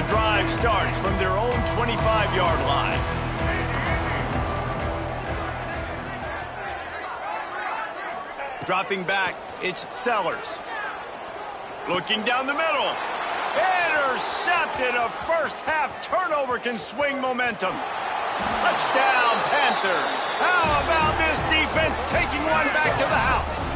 The drive starts from their own 25-yard line. Dropping back, it's Sellers. Looking down the middle. Intercepted. A first-half turnover can swing momentum. Touchdown, Panthers. How about this defense taking one back to the house?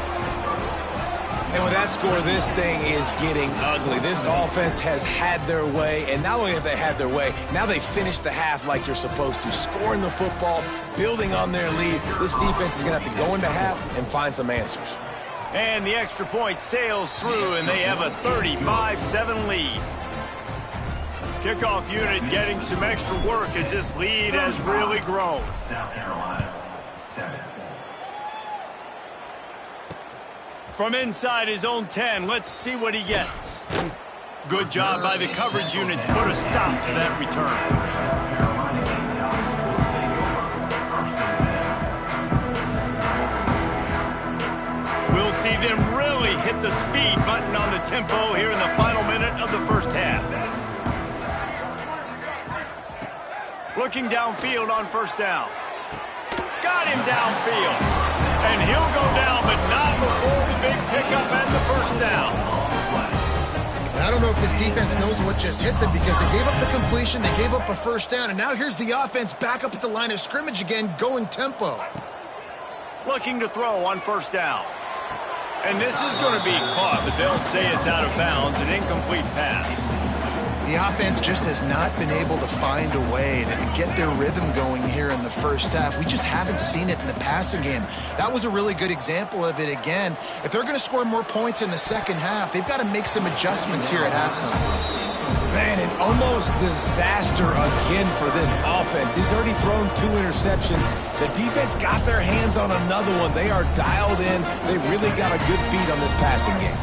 And with that score, this thing is getting ugly. This offense has had their way, and not only have they had their way, now they finished the half like you're supposed to, scoring the football, building on their lead. This defense is going to have to go into half and find some answers. And the extra point sails through, and they have a 35-7 lead. Kickoff unit getting some extra work as this lead has really grown. South Carolina, 7. From inside his own 10, let's see what he gets. Good job by the coverage unit to put a stop to that return. We'll see them really hit the speed button on the tempo here in the final minute of the first half. Looking downfield on first down. Got him downfield. And he'll go down, but not before the big pickup and the first down. I don't know if this defense knows what just hit them because they gave up the completion, they gave up a first down, and now here's the offense back up at the line of scrimmage again, going tempo. Looking to throw on first down. And this is going to be caught, but they'll say it's out of bounds, an incomplete pass. The offense just has not been able to find a way to get their rhythm going here in the first half. We just haven't seen it in the passing game. That was a really good example of it again. If they're going to score more points in the second half, they've got to make some adjustments here at halftime. Man, an almost disaster again for this offense. He's already thrown 2 interceptions. The defense got their hands on another one. They are dialed in. They really got a good beat on this passing game.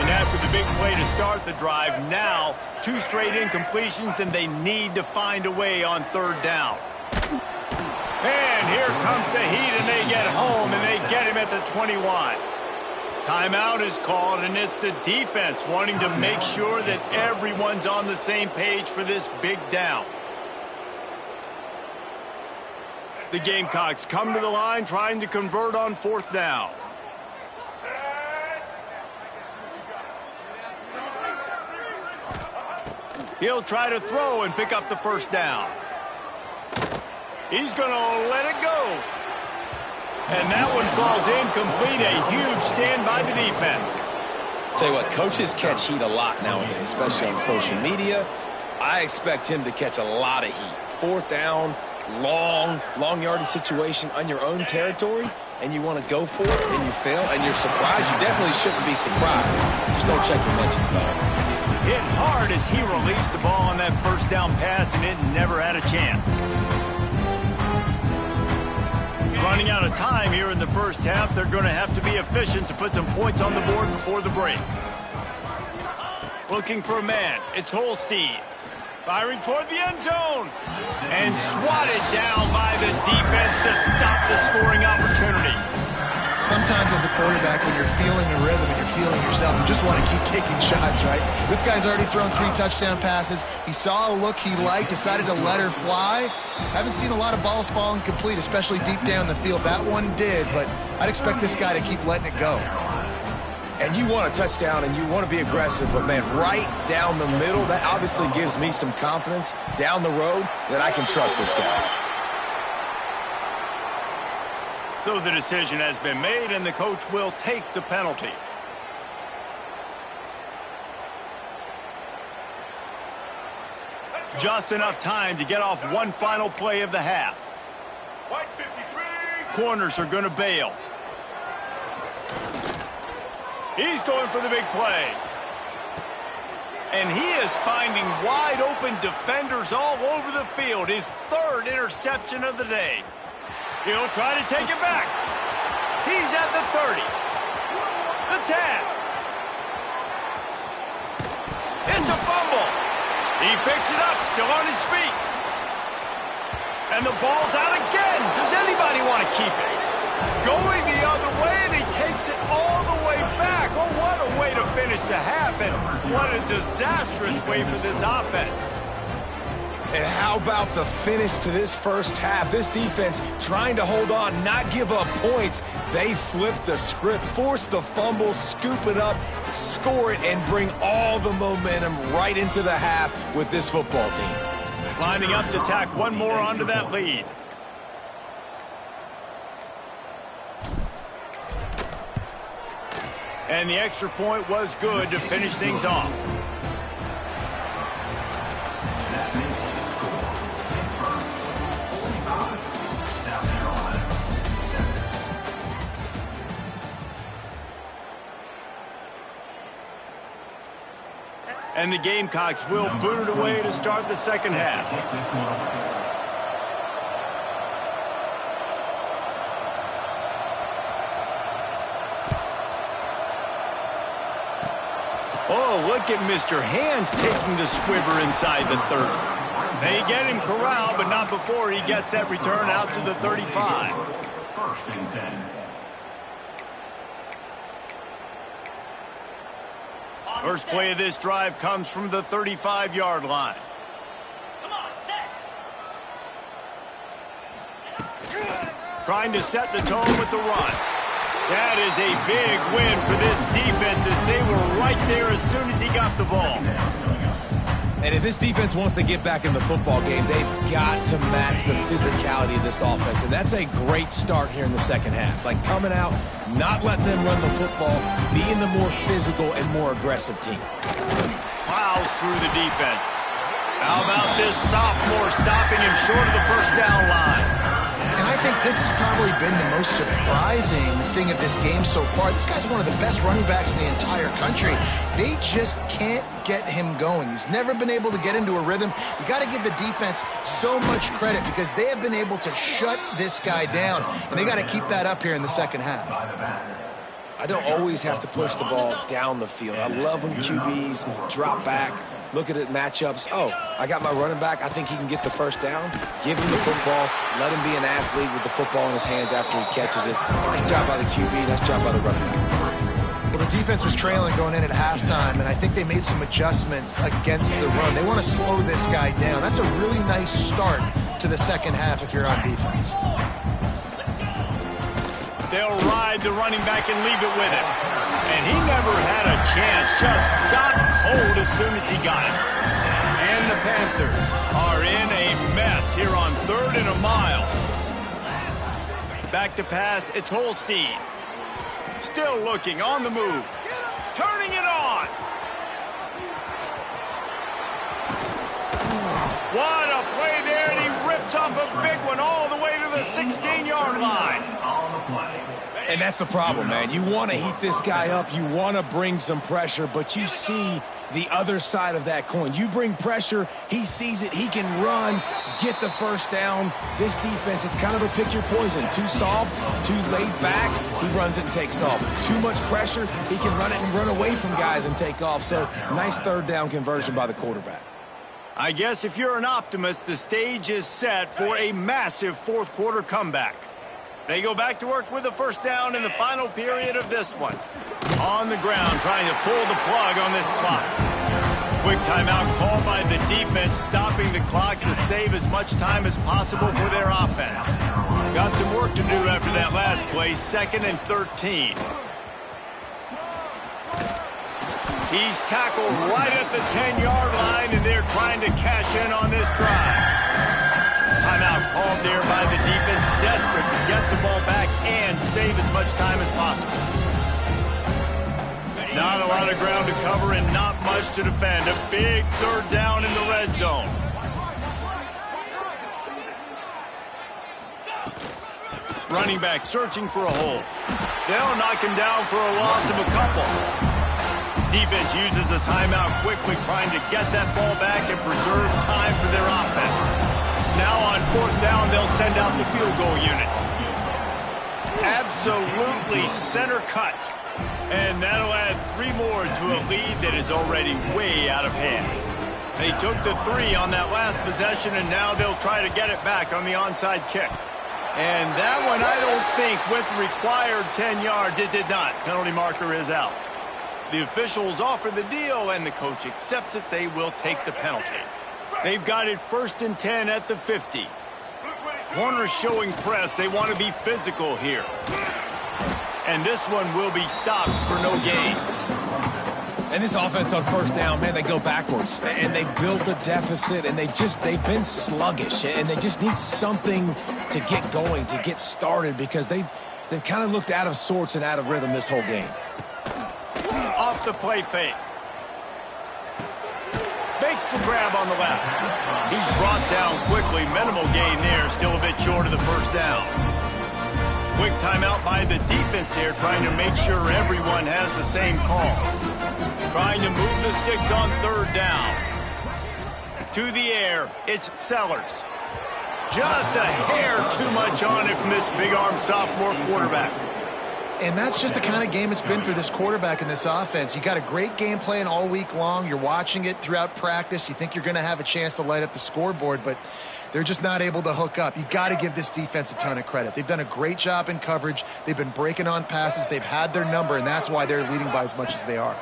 And after the big play to start the drive, now 2 straight incompletions, and they need to find a way on third down. And here comes the heat, and they get home, and they get him at the 21. Timeout is called, and it's the defense wanting to make sure that everyone's on the same page for this big down. The Gamecocks come to the line trying to convert on fourth down. He'll try to throw and pick up the first down. He's going to let it go. And that one falls incomplete. A huge stand by the defense. Tell you what, coaches catch heat a lot nowadays, especially on social media. I expect him to catch a lot of heat. Fourth down, long yardage situation on your own territory, and you want to go for it, and you fail, and you're surprised. You definitely shouldn't be surprised. Just don't check your mentions, dog. Hit hard as he released the ball on that first down pass, and it never had a chance. Running out of time here in the first half, they're going to have to be efficient to put some points on the board before the break. Looking for a man, it's Holstein. Firing toward the end zone. And swatted down by the defense to stop the scoring opportunity. Sometimes as a quarterback, when you're feeling the rhythm and you're feeling yourself, you just want to keep taking shots, right? This guy's already thrown 3 touchdown passes. He saw a look he liked, decided to let her fly. Haven't seen a lot of balls falling complete, especially deep down the field. That one did, but I'd expect this guy to keep letting it go. And you want a touchdown and you want to be aggressive, but man, right down the middle, that obviously gives me some confidence down the road that I can trust this guy. So the decision has been made, and the coach will take the penalty. Just enough time to get off one final play of the half. Corners are going to bail. He's going for the big play. And he is finding wide open defenders all over the field. His 3rd interception of the day. He'll try to take it back. He's at the 30. The tag. It's a fumble. He picks it up, still on his feet. And the ball's out again. Does anybody want to keep it? Going the other way, and he takes it all the way back. Oh, what a way to finish the half, and what a disastrous way for this offense. And how about the finish to this first half? This defense trying to hold on, not give up points. They flipped the script, forced the fumble, scoop it up, score it, and bring all the momentum right into the half with this football team. Lining up to tack one more onto that lead. And the extra point was good to finish things off. And the Gamecocks will boot it away to start the second half. Oh, look at Mr. Hands taking the squibber inside the 30. They get him corralled, but not before he gets that return out to the 35. First and 10. First play of this drive comes from the 35-yard line. Come on, set. Trying to set the tone with the run. That is a big win for this defense as they were right there as soon as he got the ball. And if this defense wants to get back in the football game, they've got to match the physicality of this offense. And that's a great start here in the second half. Like coming out, not letting them run the football, being the more physical and more aggressive team. Plows through the defense. How about this sophomore stopping him short of the first down line? And I think this has probably been the most surprising thing of this game so far. This guy's one of the best running backs in the entire country. They just can't get him going. He's never been able to get into a rhythm. You got to give the defense so much credit because they have been able to shut this guy down. And they got to keep that up here in the second half. I don't always have to push the ball down the field. I love when QBs drop back, look at it, matchups. Oh, I got my running back. I think he can get the first down. Give him the football. Let him be an athlete with the football in his hands after he catches it. Nice job by the QB. Nice job by the running back. Well, the defense was trailing going in at halftime, and I think they made some adjustments against the run. They want to slow this guy down. That's a really nice start to the second half if you're on defense. They'll ride the running back and leave it with him. And he never had a chance. Just stopped cold as soon as he got it. And the Panthers are in a mess here on 3rd and a mile. Back to pass, it's Holstein. Still looking, on the move. Turning it on. What a play there, and he rips off a big one all the way to the 16-yard line. And that's the problem, man. You want to heat this guy up. You want to bring some pressure, but you see the other side of that coin. You bring pressure, he sees it, he can run, get the first down. This defense, it's kind of a pick your poison. Too soft, too laid back, he runs it and takes off. Too much pressure, he can run it and run away from guys and take off. So nice third down conversion by the quarterback. I guess if you're an optimist, the stage is set for a massive fourth quarter comeback. They go back to work with a first down in the final period of this one. On the ground, trying to pull the plug on this clock. Quick timeout called by the defense, stopping the clock to save as much time as possible for their offense. Got some work to do after that last play, 2nd and 13. He's tackled right at the 10-yard line, and they're trying to cash in on this drive. Timeout called there by the defense, desperate to get the ball back and save as much time as possible. Not a lot of ground to cover and not much to defend. A big third down in the red zone. Running back searching for a hole. They'll knock him down for a loss of a couple. Defense uses a timeout quickly, trying to get that ball back and preserve time for their offense. Now on 4th down, they'll send out the field goal unit. Absolutely center cut. And that'll add 3 more to a lead that is already way out of hand. They took the 3 on that last possession, and now they'll try to get it back on the onside kick. And that one, I don't think, with required 10 yards, it did not. Penalty marker is out. The officials offer the deal, and the coach accepts it. They will take the penalty. They've got it 1st and 10 at the 50. Corners showing press. They want to be physical here. And this one will be stopped for no gain. And this offense on 1st down, man, they go backwards. And they built a deficit, and they've been sluggish. And they just need something to get going, to get started, because they've kind of looked out of sorts and out of rhythm this whole game. Off the play fake. Makes the grab on the left. He's brought down quickly. Minimal gain there. Still a bit short of the 1st down. Quick timeout by the defense here, trying to make sure everyone has the same call. Trying to move the sticks on 3rd down. To the air, it's Sellers. Just a hair too much on it from this big-arm sophomore quarterback. And that's just the kind of game it's been for this quarterback in this offense. You got a great game plan all week long. You're watching it throughout practice. You think you're going to have a chance to light up the scoreboard, but they're just not able to hook up. You got to give this defense a ton of credit. They've done a great job in coverage. They've been breaking on passes. They've had their number, and that's why they're leading by as much as they are.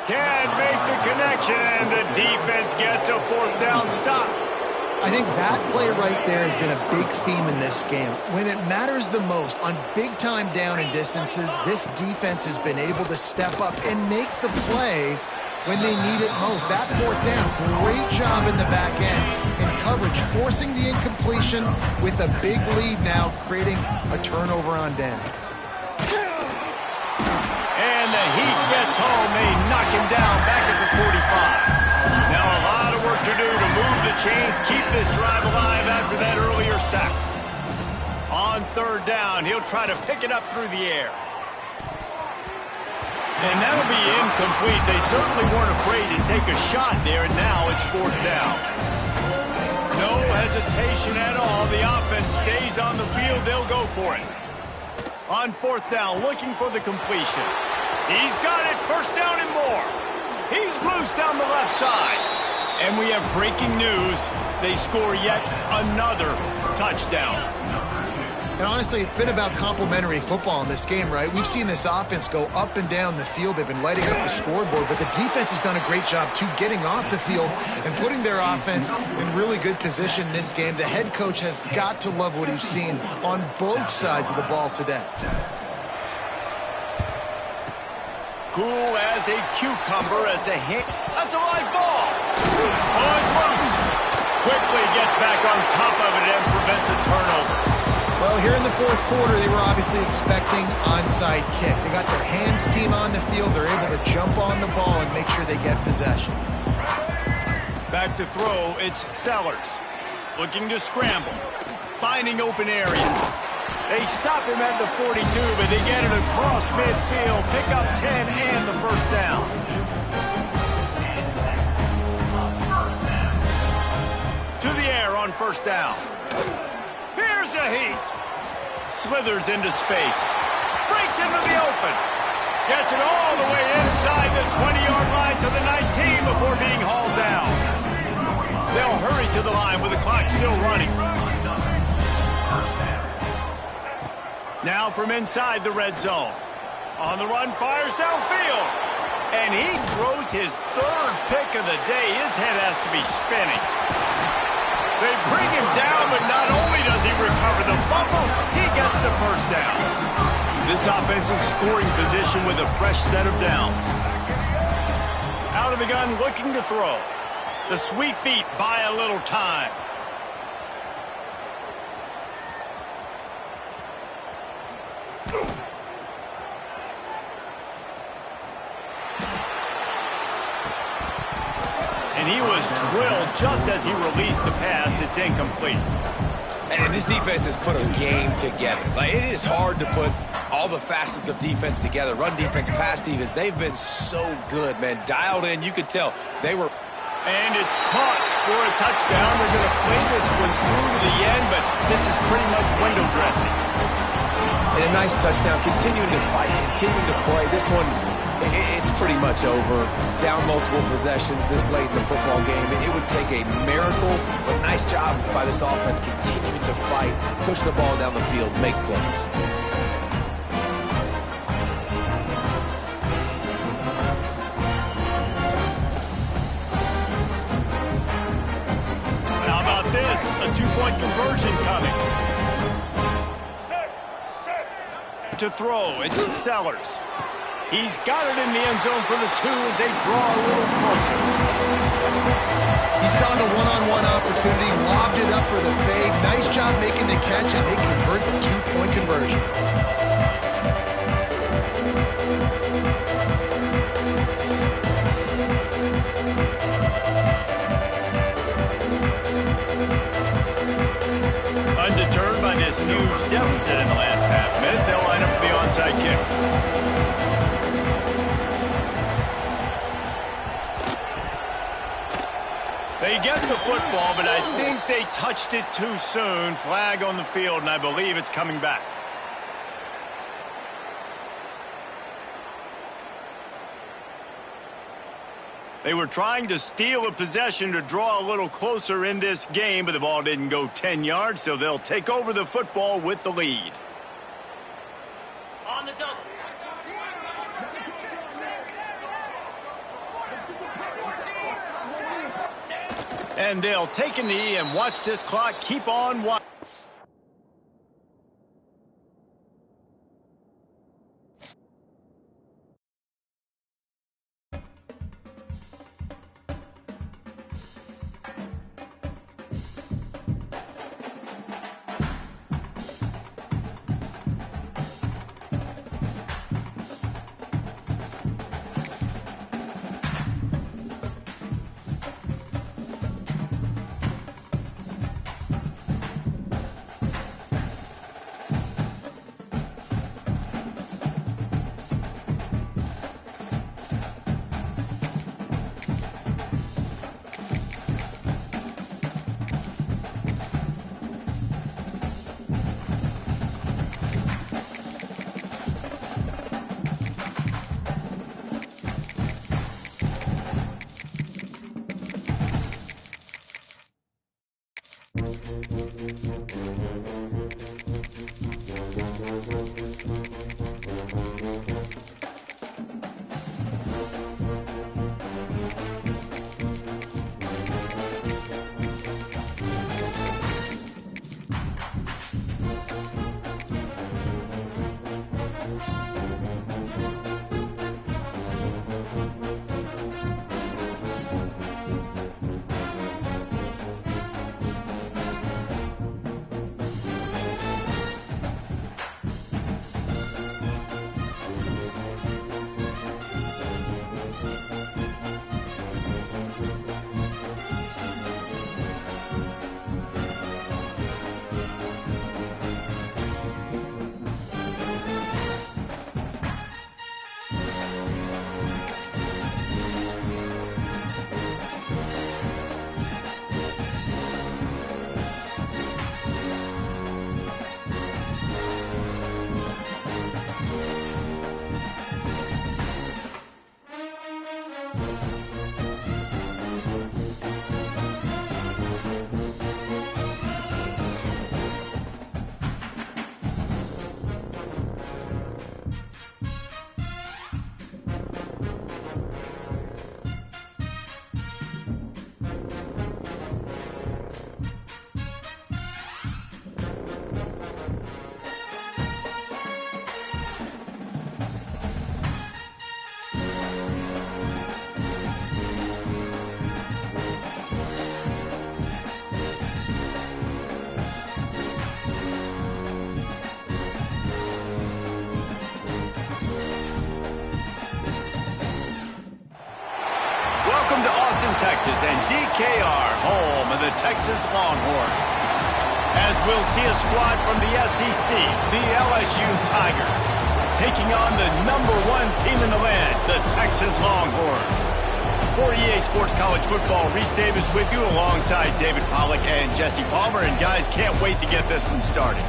Can't make the connection, and the defense gets a 4th down stop. I think that play right there has been a big theme in this game. When it matters the most, on big-time down and distances, this defense has been able to step up and make the play when they need it most. That 4th down, great job in the back end in coverage, forcing the incompletion with a big lead now, creating a turnover on downs. And the Heat gets home. They knock him down back at the 45. Now a lot of work to do to move the chains, keep this drive alive after that earlier sack. On 3rd down, he'll try to pick it up through the air. And that'll be incomplete. They certainly weren't afraid to take a shot there, and now it's 4th down. No hesitation at all. The offense stays on the field. They'll go for it. On 4th down, looking for the completion. He's got it. 1st down and more. He's loose down the left side. And we have breaking news. They score yet another touchdown. And honestly, it's been about complementary football in this game, right? We've seen this offense go up and down the field. They've been lighting up the scoreboard, but the defense has done a great job, too, getting off the field and putting their offense in really good position in this game. The head coach has got to love what he's seen on both sides of the ball today. Cool as a cucumber as the hit. That's a live ball. Oh, it's loose. Quickly gets back on top of it and prevents a turnover. Well, here in the 4th quarter, they were obviously expecting onside kick. They got their hands team on the field. They're able to jump on the ball and make sure they get possession. Back to throw, it's Sellers. Looking to scramble. Finding open areas. They stop him at the 42, but they get it across midfield. Pick up 10 and the 1st down. To the air on 1st down. Here's a Heat. Slithers into space. Breaks into the open. Gets it all the way inside the 20-yard line to the 19 before being hauled down. They'll hurry to the line with the clock still running. Now from inside the red zone. On the run, fires downfield. And he throws his 3rd pick of the day. His head has to be spinning. They bring him down, but not only does he recover the fumble, he gets the 1st down. This offensive scoring position with a fresh set of downs. Out of the gun, looking to throw. The sweet feet buy a little time. And he was drilled just as he released the pass. It's incomplete. And this defense has put a game together. Like, it is hard to put all the facets of defense together. Run defense, pass defense. They've been so good, man. Dialed in. You could tell they were. And it's caught for a touchdown. They're going to play this one through to the end, but this is pretty much window dressing. And a nice touchdown. Continuing to fight, continuing to play. This one It's pretty much over. Down multiple possessions this late in the football game. It would take a miracle, but nice job by this offense continuing to fight, push the ball down the field, make plays. How about this? A two-point conversion coming. To throw, it's Sellers. He's got it in the end zone for the 2 as they draw a little closer. He saw the one-on-one opportunity, lobbed it up for the fade. Nice job making the catch, and they convert the two-point conversion. Undeterred by this huge deficit in the last half-minute, they'll line up for the onside kick. They get the football, but I think they touched it too soon. Flag on the field, and I believe it's coming back. They were trying to steal a possession to draw a little closer in this game, but the ball didn't go 10 yards, so they'll take over the football with the lead. On the double. And they'll take a knee and watch this clock keep on watching. Texas and DKR, home of the Texas Longhorns. As we'll see a squad from the SEC, the LSU Tigers, taking on the #1 team in the land, the Texas Longhorns. For EA Sports College Football, Reese Davis with you alongside David Pollack and Jesse Palmer. And guys, can't wait to get this one started.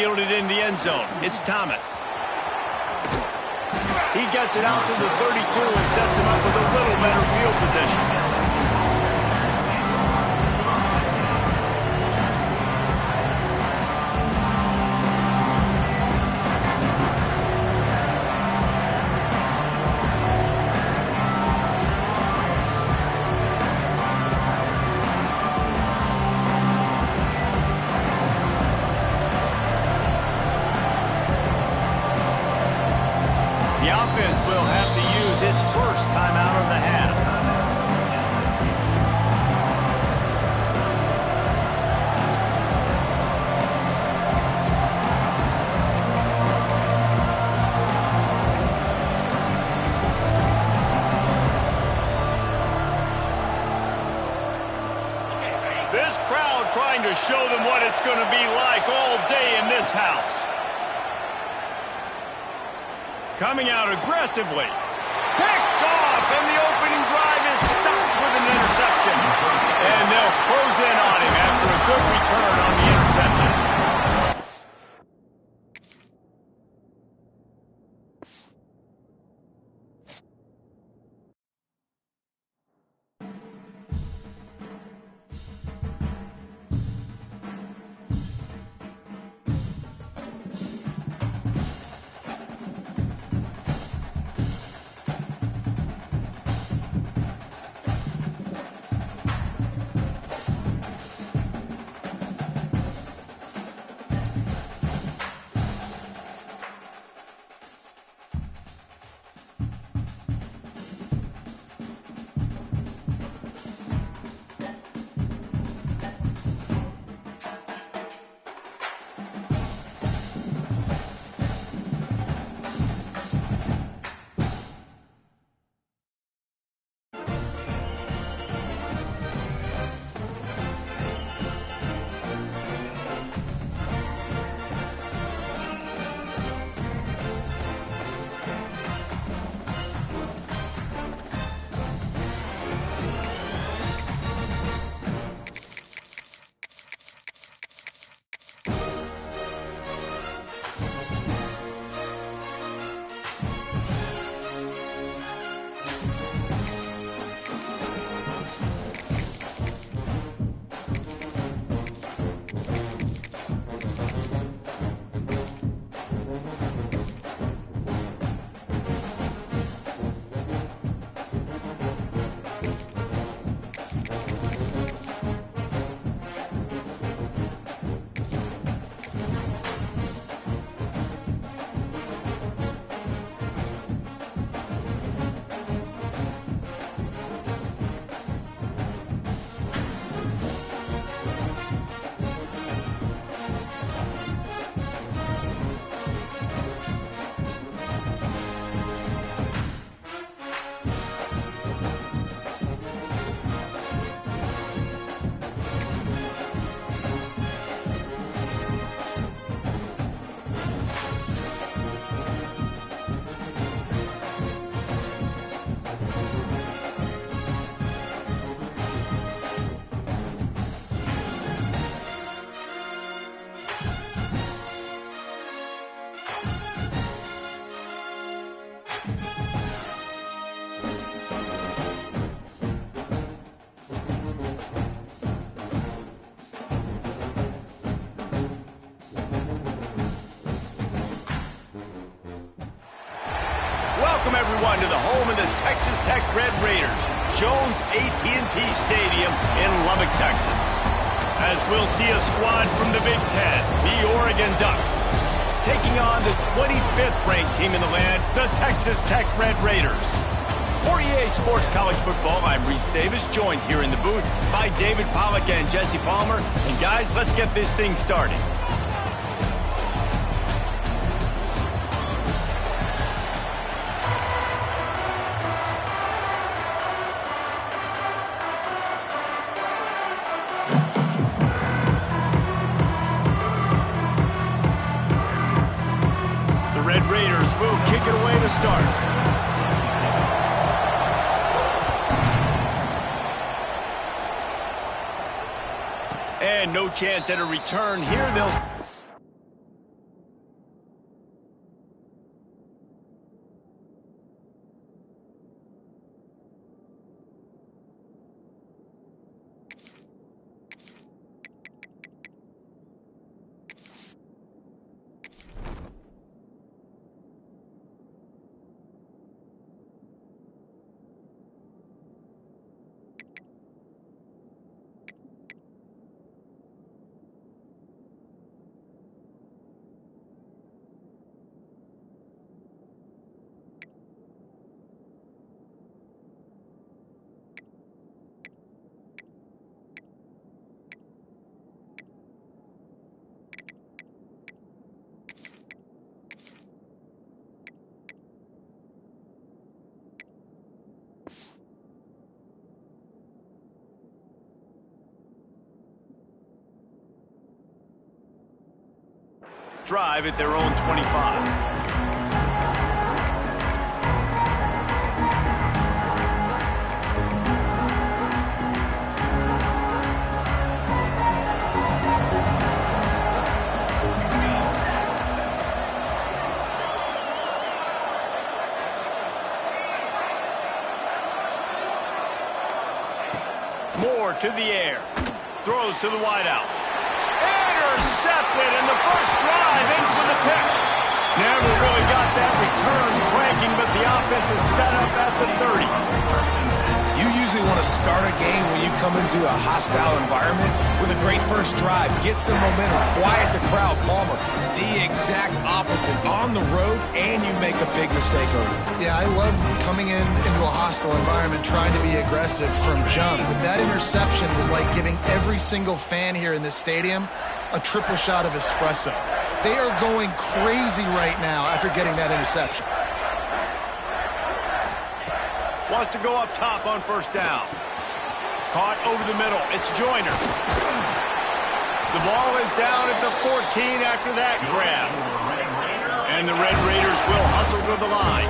fielded in the end zone. It's Thomas. He gets it out to the 32 and sets him up with a little better field position. The offense will have to use its first timeout of the half. This crowd trying to show them what it's going to be like all day in this house. Coming out aggressively. Picked off, and the opening drive is stopped with an interception. And they'll close in on him after a good return on the interception. Welcome, everyone, to the home of the Texas Tech Red Raiders, Jones AT&T Stadium in Lubbock, Texas. As we'll see a squad from the Big Ten, the Oregon Ducks, taking on the 25th ranked team in the land, the Texas Tech Red Raiders. For EA Sports College Football, I'm Reese Davis, joined here in the booth by David Pollack and Jesse Palmer. And guys, let's get this thing started. Red Raiders will kick it away to start. And no chance at a return here. 4th drive at their own 25. Moore to the air. Throws to the wideout. Intercepted, and the first drive ends with a pick. Never really got that return cranking, but the offense is set up at the 30. You usually want to start a game when you come into a hostile environment with a great first drive. Get some momentum, quiet the crowd. Palmer, the exact opposite. On the road, and you make a big mistake early. Yeah, I love coming into a hostile environment, trying to be aggressive from jump. But that interception was like giving every single fan here in this stadium a triple shot of espresso. They are going crazy right now after getting that interception. Wants to go up top on first down. Caught over the middle. It's Joyner. The ball is down at the 14 after that grab. And the Red Raiders will hustle to the line.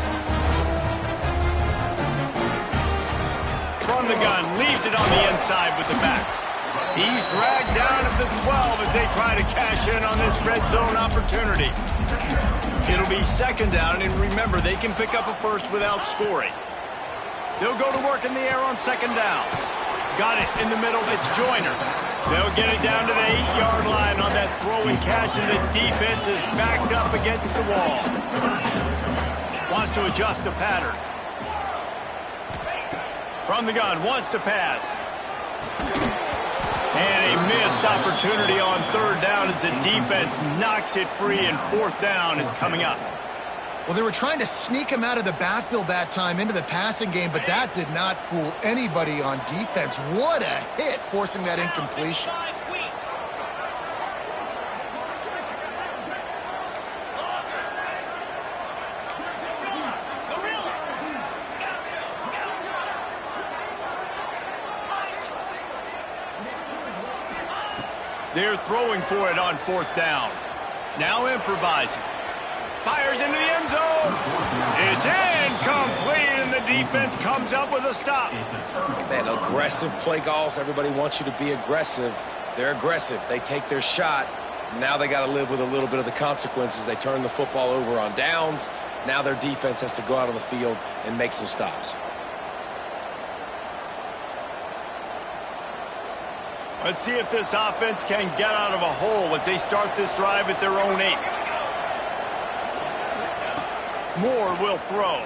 From the gun, leaves it on the inside with the back. He's dragged down at the 12 as they try to cash in on this red zone opportunity. It'll be second down, and remember, they can pick up a first without scoring. They'll go to work in the air on second down. Got it in the middle. It's Joyner. They'll get it down to the 8-yard line on that throw and catch, and the defense is backed up against the wall. Wants to adjust the pattern. From the gun, wants to pass. And a missed opportunity on third down as the defense knocks it free, and fourth down is coming up. Well, they were trying to sneak him out of the backfield that time into the passing game, but that did not fool anybody on defense. What a hit, forcing that incompletion. They're throwing for it on fourth down. Now improvising. Fires into the end zone. It's incomplete, and the defense comes up with a stop. Man, aggressive play calls. Everybody wants you to be aggressive. They're aggressive. They take their shot. Now they got to live with a little bit of the consequences. They turn the football over on downs. Now their defense has to go out on the field and make some stops. Let's see if this offense can get out of a hole as they start this drive at their own 8. Moore will throw.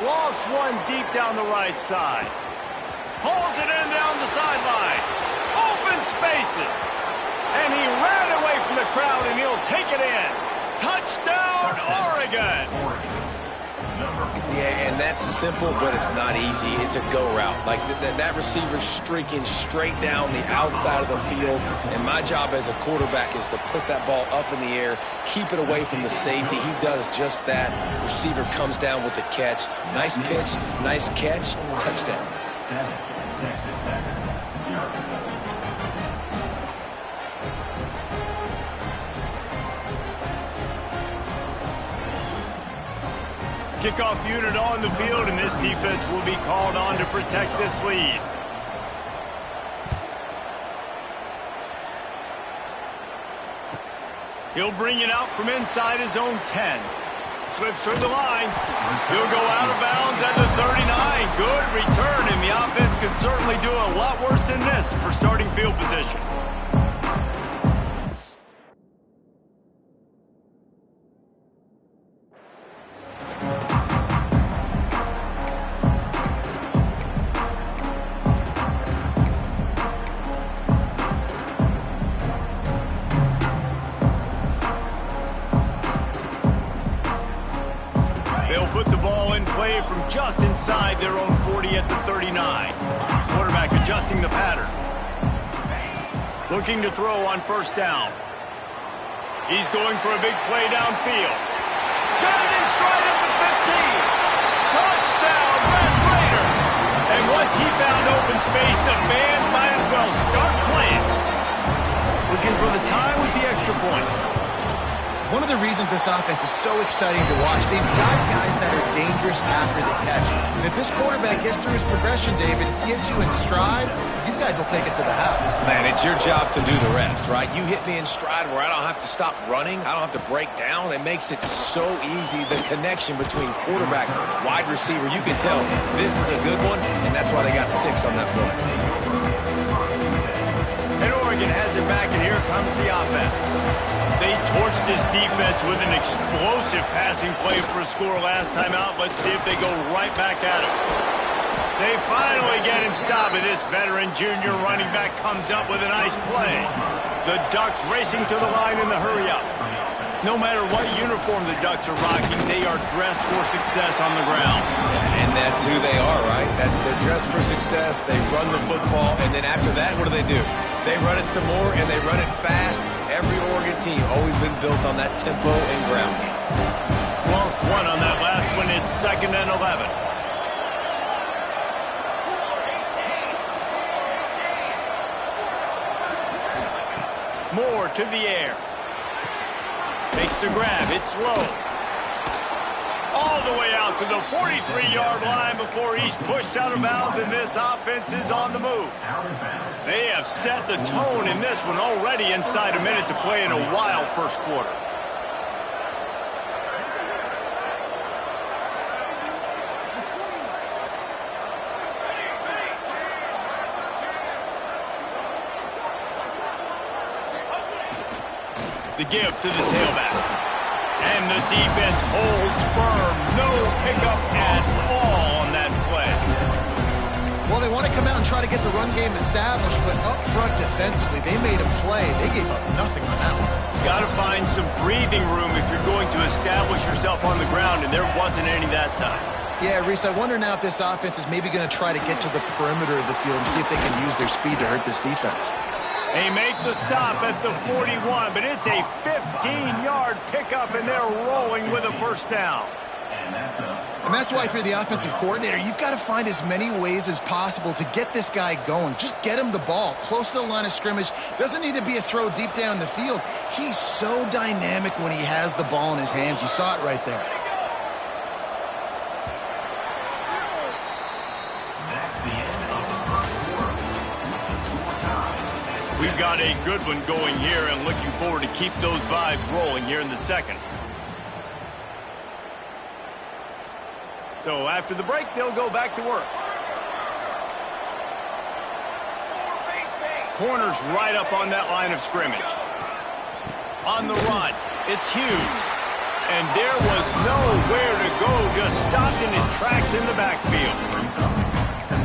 Lost one deep down the right side. Pulls it in down the sideline. Open spaces. And he ran away from the crowd, and he'll take it in. Touchdown, Oregon. Yeah, and that's simple, but it's not easy. It's a go route. Like that receiver's streaking straight down the outside of the field, and my job as a quarterback is to put that ball up in the air, keep it away from the safety. He does just that. Receiver comes down with the catch. Nice pitch, nice catch, touchdown. 7, Texas Tech, 0. Kickoff unit on the field, and this defense will be called on to protect this lead. He'll bring it out from inside his own 10. Slips through the line. He'll go out of bounds at the 39. Good return, and the offense could certainly do a lot worse than this for starting field position. Just inside their own 40 at the 39. Quarterback adjusting the pattern. Looking to throw on first down. He's going for a big play downfield. Got it in stride at the 15. Touchdown, Red Raider. And once he found open space, the band might as well start playing. Looking for the tie with the extra point. One of the reasons this offense is so exciting to watch, they've got guys that are dangerous after the catch. And if this quarterback gets through his progression, David, gets you in stride, these guys will take it to the house. Man, it's your job to do the rest, right? You hit me in stride where I don't have to stop running. I don't have to break down. It makes it so easy, the connection between quarterback, wide receiver. You can tell this is a good one, and that's why they got 6 on that play. And Oregon has it back, and here comes the offense. They torched this defense with an explosive passing play for a score last time out. Let's see if they go right back at him. They finally get him stopped, and this veteran junior running back comes up with a nice play. The Ducks racing to the line in the hurry-up. No matter what uniform the Ducks are rocking, they are dressed for success on the ground. And that's who they are, right? They're dressed for success. They run the football, and then after that, what do? They run it some more, and they run it fast. Every Oregon team always been built on that tempo and ground game. Lost one on that last one. It's 2nd and 11. Moore to the air. Makes the grab. It's low. All the way out to the 43-yard line before he's pushed out of bounds, and this offense is on the move. They have set the tone in this one already inside a minute to play in a wild first quarter. The give to the tailback. And the defense holds firm. No pickup at all on that play. Well, they want to come out and try to get the run game established, but up front defensively, they made a play. They gave up nothing on that one. Got to find some breathing room if you're going to establish yourself on the ground, and there wasn't any that time. Yeah, Reese, I wonder now if this offense is maybe going to try to get to the perimeter of the field and see if they can use their speed to hurt this defense. They make the stop at the 41, but it's a 15-yard pickup, and they're rolling with a first down. And that's why, if you're the offensive coordinator, you've got to find as many ways as possible to get this guy going. Just get him the ball close to the line of scrimmage. Doesn't need to be a throw deep down the field. He's so dynamic when he has the ball in his hands. You saw it right there. We've got a good one going here, and looking forward to keep those vibes rolling here in the second. So after the break, they'll go back to work. Corners right up on that line of scrimmage. On the run, it's Hughes. And there was nowhere to go, just stopped in his tracks in the backfield.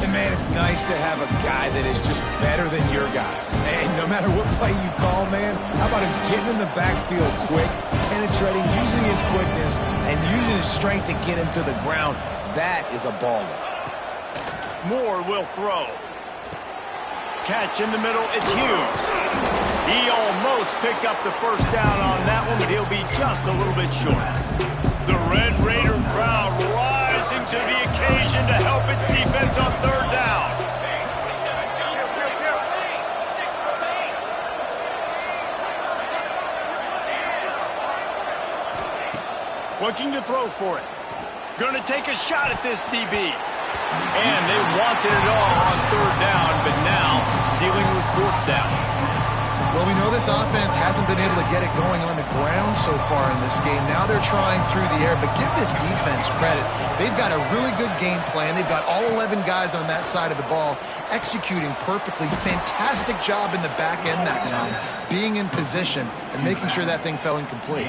And, man, it's nice to have a guy that is just better than your guys. And no matter what play you call, man, how about him getting in the backfield quick, penetrating, using his quickness, and using his strength to get him to the ground. That is a baller. Moore will throw. Catch in the middle, it's Hughes. He almost picked up the first down on that one, but he'll be just a little bit short. The Red Raider crowd rising to the occasion to help its defense on third down. Looking to throw for it. Going to take a shot at this DB. And they wanted it all on third down, but now dealing with fourth down. Well, we know this offense hasn't been able to get it going on the ground so far in this game. Now they're trying through the air, but give this defense credit. They've got a really good game plan. They've got all 11 guys on that side of the ball executing perfectly. Fantastic job in the back end that time, being in position and making sure that thing fell incomplete.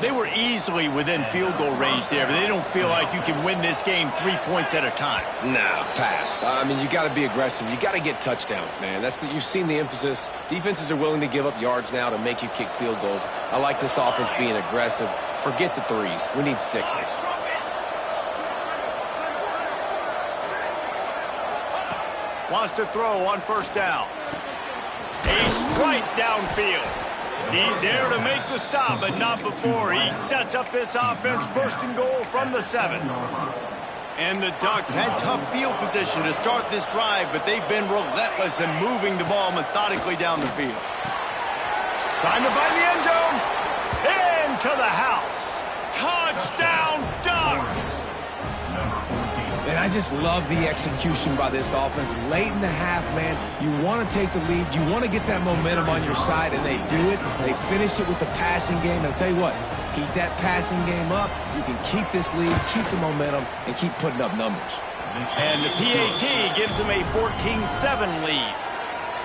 They were easily within field goal range there, but they don't feel like you can win this game 3 points at a time. Nah, pass. I mean, you got to be aggressive. You got to get touchdowns, man. You've seen the emphasis. Defenses are willing to give up yards now to make you kick field goals. I like this offense being aggressive. Forget the threes. We need sixes. Wants to throw on first down. A strike downfield. He's there to make the stop, but not before he sets up this offense first and goal from the 7. And the Ducks had tough field position to start this drive, but they've been relentless in moving the ball methodically down the field. Trying to find the end zone. And to the house. Touchdown Ducks! And I just love the execution by this offense. Late in the half, man, you want to take the lead. You want to get that momentum on your side, and they do it. They finish it with the passing game. And I'll tell you what, keep that passing game up. You can keep this lead, keep the momentum, and keep putting up numbers. And the PAT gives them a 14-7 lead.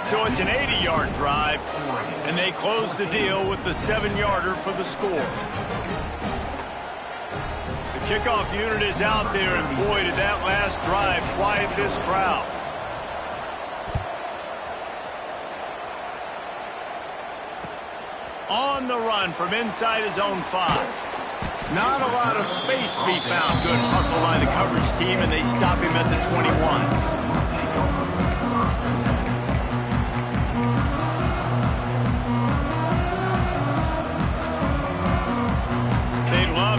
So it's an 80-yard drive, and they close the deal with the 7-yarder for the score. The kickoff unit is out there, and boy, did that last drive quiet this crowd. On the run from inside his own 5. Not a lot of space to be found. Good hustle by the coverage team, and they stop him at the 21.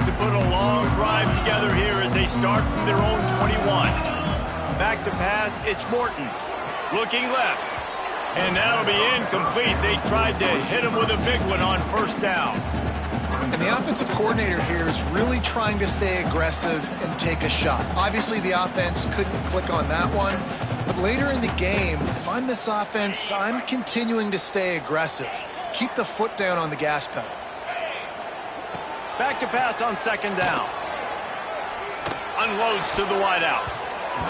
To put a long drive together here as they start from their own 21. Back to pass, it's Morton. Looking left. And that'll be incomplete. They tried to hit him with a big one on first down. And the offensive coordinator here is really trying to stay aggressive and take a shot. Obviously, the offense couldn't click on that one. But later in the game, if I'm this offense, I'm continuing to stay aggressive. Keep the foot down on the gas pedal. Back to pass on second down. Unloads to the wideout.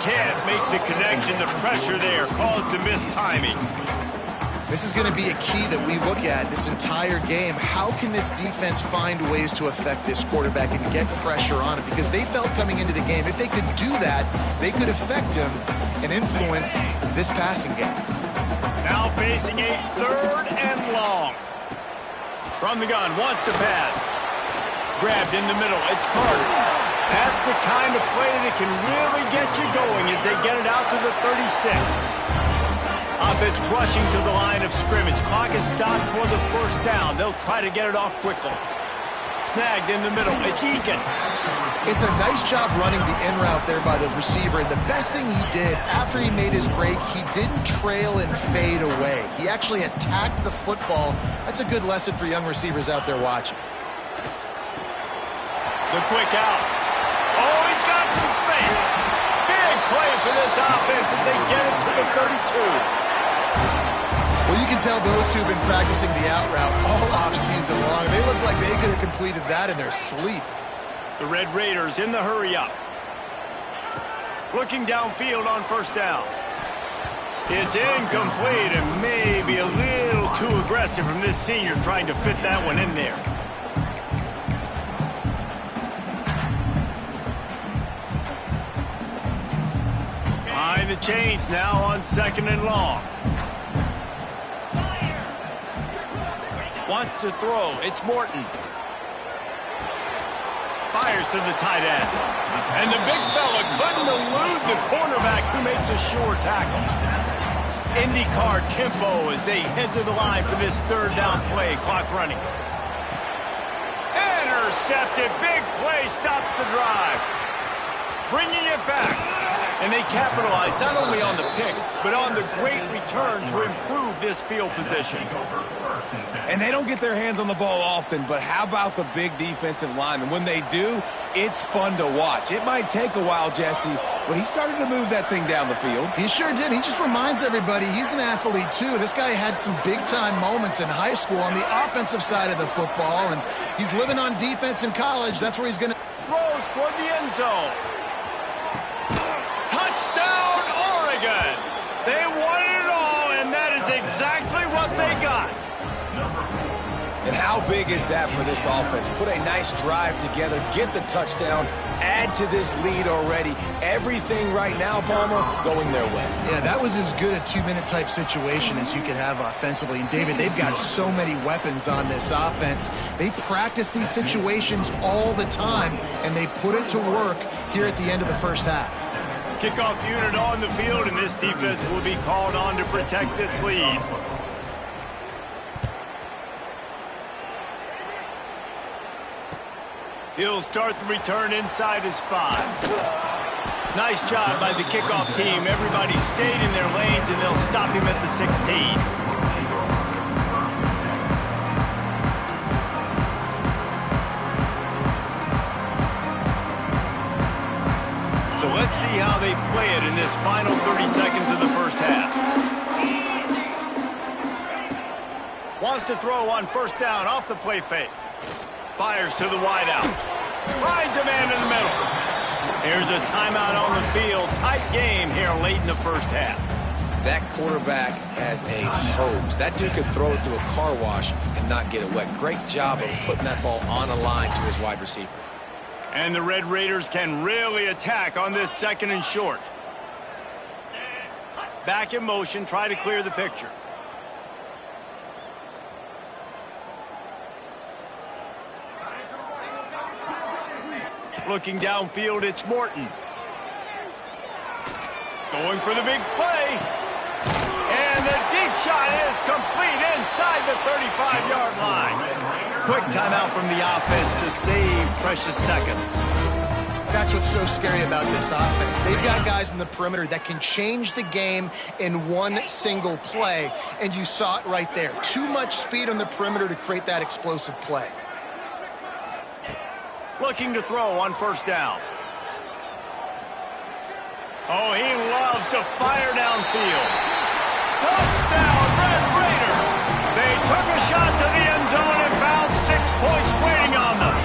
Can't make the connection. The pressure there caused the mistiming. This is going to be a key that we look at this entire game. How can this defense find ways to affect this quarterback and get pressure on him? Because they felt coming into the game, if they could do that, they could affect him and influence this passing game. Now facing a 3rd and long. From the gun, wants to pass. Grabbed in the middle, it's Carter. That's the kind of play that can really get you going as they get it out to the 36. Offense rushing to the line of scrimmage. Clock is stopped for the first down. They'll try to get it off quickly. Snagged in the middle, it's Eakin. It's a nice job running the in route there by the receiver. And the best thing he did after he made his break, he didn't trail and fade away. He actually attacked the football. That's a good lesson for young receivers out there watching. The quick out. Oh, he's got some space. Big play for this offense as they get it to the 32. Well, you can tell those two have been practicing the out route all offseason long. They look like they could have completed that in their sleep. The Red Raiders in the hurry up. Looking downfield on first down. It's incomplete and maybe a little too aggressive from this senior trying to fit that one in there. The chains now on 2nd and long. Wants to throw. It's Morton. Fires to the tight end. And the big fella couldn't elude the cornerback who makes a sure tackle. IndyCar tempo as they head to the line for this 3rd down play. Clock running. Intercepted. Big play stops the drive. Bringing it back. And they capitalize not only on the pick, but on the great return to improve this field position. And they don't get their hands on the ball often, but how about the big defensive linemen? When they do, it's fun to watch. It might take a while, Jesse, but he started to move that thing down the field. He sure did. He just reminds everybody he's an athlete, too. This guy had some big-time moments in high school on the offensive side of the football, and he's living on defense in college. That's where he's going to... Throws toward the end zone. Touchdown, Oregon! They won it all, and that is exactly what they got. And how big is that for this offense? Put a nice drive together, get the touchdown, add to this lead already. Everything right now, Palmer, going their way. Yeah, that was as good a 2-minute type situation as you could have offensively. And, David, they've got so many weapons on this offense. They practice these situations all the time, and they put it to work here at the end of the first half. Kickoff unit on the field, and this defense will be called on to protect this lead. He'll start the return inside his 5. Nice job by the kickoff team. Everybody stayed in their lanes, and they'll stop him at the 16. So let's see how they play it in this final 30 seconds of the first half. Wants to throw on first down off the play fake. Fires to the wideout. Finds a man in the middle. Here's a timeout on the field. Tight game here late in the first half. That quarterback has a hose. That dude could throw it to a car wash and not get it wet. Great job of putting that ball on a line to his wide receiver. And the Red Raiders can really attack on this second and short. Back in motion, try to clear the picture. Looking downfield, it's Morton. Going for the big play. And the deep shot is complete inside the 35-yard line. Quick timeout from the offense to save precious seconds. That's what's so scary about this offense. They've got guys in the perimeter that can change the game in one single play, and you saw it right there. Too much speed on the perimeter to create that explosive play. Looking to throw on first down. Oh, he loves to fire downfield. Touchdown, Red Raider! They took a shot to the end zone and found 6 points waiting on them.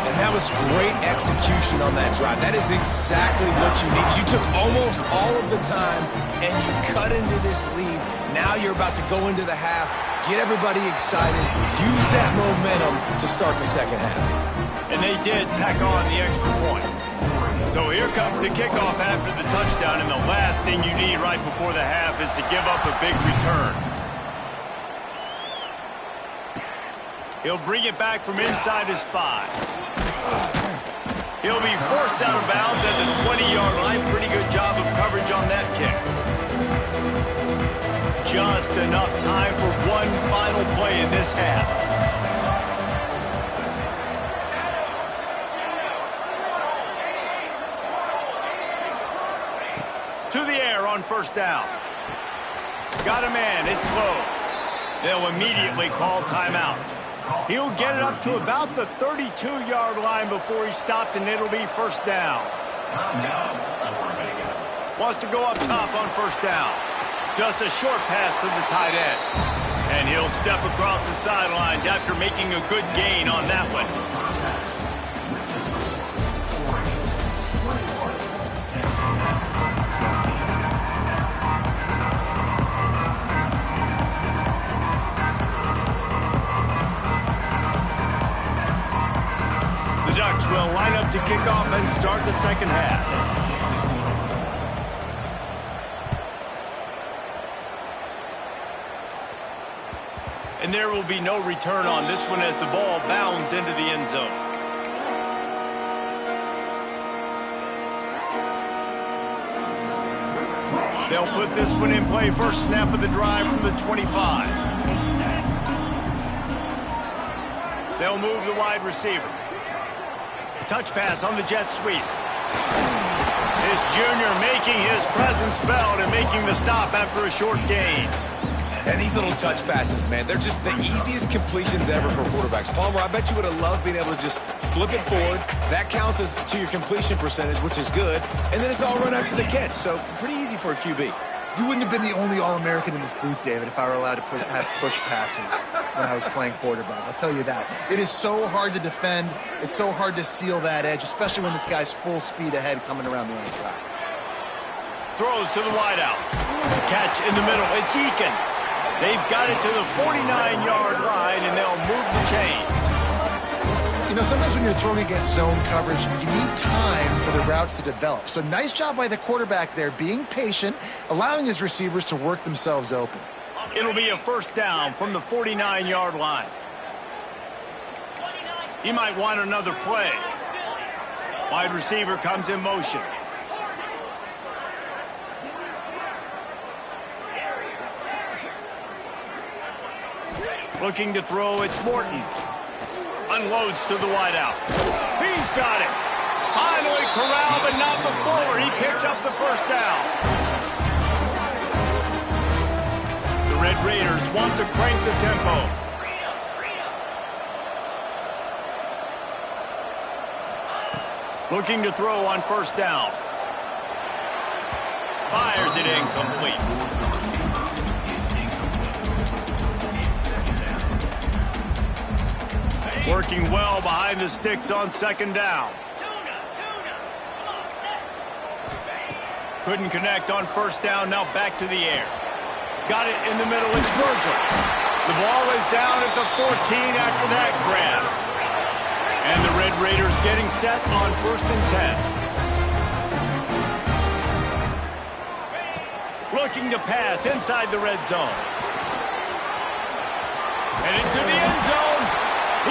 And that was great execution on that drive. That is exactly what you need. You took almost all of the time, and you cut into this lead. Now you're about to go into the half, get everybody excited, use that momentum to start the second half. And they did tack on the extra point. So here comes the kickoff after the touchdown, and the last thing you need right before the half is to give up a big return. He'll bring it back from inside his 5. He'll be forced out of bounds at the 20-yard line. Pretty good job of coverage on that kick. Just enough time for one final play in this half. To the air on first down. Got a man, it's low. They'll immediately call timeout. He'll get it up to about the 32-yard line before he stopped, and it'll be first down. Wants to go up top on first down. Just a short pass to the tight end. And he'll step across the sidelines after making a good gain on that one. Will line up to kick off and start the second half. And there will be no return on this one as the ball bounds into the end zone. They'll put this one in play first snap of the drive from the 25. They'll move the wide receiver. Touch pass on the jet sweep. His junior making his presence felt and making the stop after a short gain. And these little touch passes, man, they're just the easiest completions ever for quarterbacks. Palmer, I bet you would have loved being able to just flip it forward. That counts as to your completion percentage, which is good. And then it's all run after the catch, so pretty easy for a QB. You wouldn't have been the only All-American in this booth, David, if I were allowed to have push passes when I was playing quarterback. I'll tell you that. It is so hard to defend. It's so hard to seal that edge, especially when this guy's full speed ahead coming around the outside. Throws to the wideout. Catch in the middle. It's Eakin. They've got it to the 49-yard line, and they'll move the chains. You know, sometimes when you're throwing against zone coverage, you need time for the routes to develop. So nice job by the quarterback there, being patient, allowing his receivers to work themselves open. It'll be a first down from the 49-yard line. He might want another play. Wide receiver comes in motion. Looking to throw, it's Morton. Unloads to the wideout. He's got it. Finally corralled, but not before. He picks up the first down. The Red Raiders want to crank the tempo. Looking to throw on first down. Fires it incomplete. Working well behind the sticks on second down. Couldn't connect on first down, now back to the air. Got it in the middle, it's Virgil. The ball is down at the 14 after that grab. And the Red Raiders getting set on first and 10. Looking to pass inside the red zone. And into the end zone.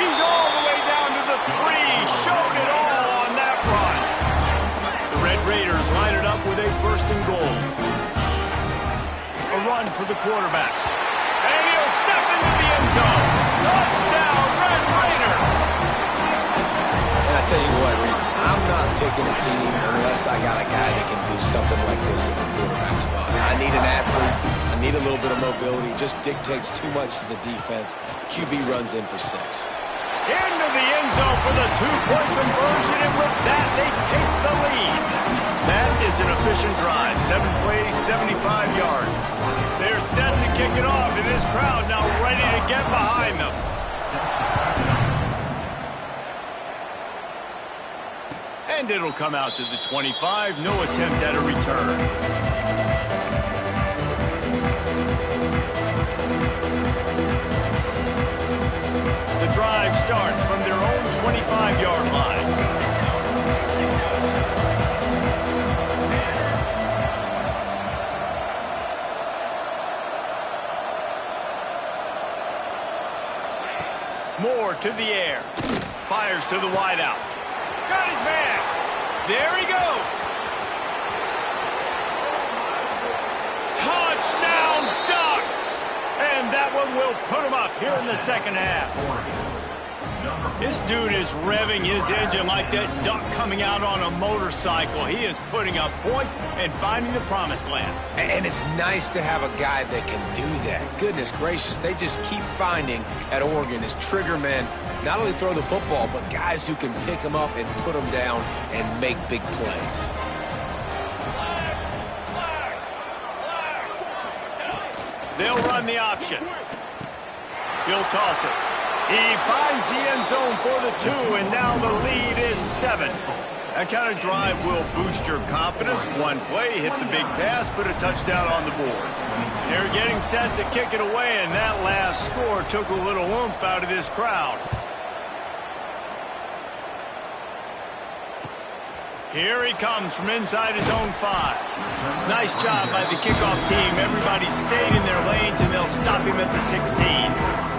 He's all the way down to the 3. Showed it all on that run. The Red Raiders line it up with a first and goal. A run for the quarterback. And he'll step into the end zone. Touchdown, Red Raiders. And I tell you what, Reese, I'm not picking a team unless I got a guy that can do something like this in the quarterback spot. I need an athlete. I need a little bit of mobility. It just dictates too much to the defense. QB runs in for 6. Into the end zone for the 2-point conversion, and with that, they take the lead. That is an efficient drive. 7 plays, 75 yards. They're set to kick it off, and this crowd now ready to get behind them. And it'll come out to the 25. No attempt at a return. The drive starts from their own 25-yard line. Moore to the air. Fires to the wideout. Got his man. There he goes. Touchdown, Ducks. And that one will put him up here in the second half. This dude is revving his engine like that duck coming out on a motorcycle. He is putting up points and finding the promised land. And it's nice to have a guy that can do that. Goodness gracious, they just keep finding at Oregon is trigger men. Not only throw the football, but guys who can pick them up and put them down and make big plays. They'll run the option. He'll toss it. He finds the end zone for the 2, and now the lead is 7. That kind of drive will boost your confidence. One play, hit the big pass, put a touchdown on the board. They're getting set to kick it away, and that last score took a little oomph out of this crowd. Here he comes from inside his own 5. Nice job by the kickoff team. Everybody stayed in their lanes, and they'll stop him at the 16.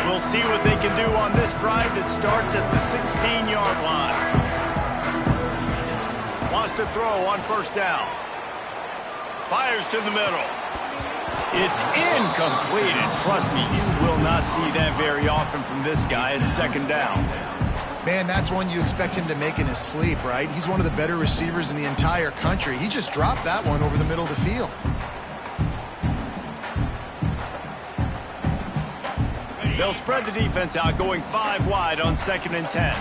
We'll see what they can do on this drive that starts at the 16-yard line. Wants to throw on first down. Fires to the middle. It's incomplete, and trust me, you will not see that very often from this guy at second down. Man, that's one you expect him to make in his sleep, right? He's one of the better receivers in the entire country. He just dropped that one over the middle of the field. They'll spread the defense out, going 5 wide on second and 10.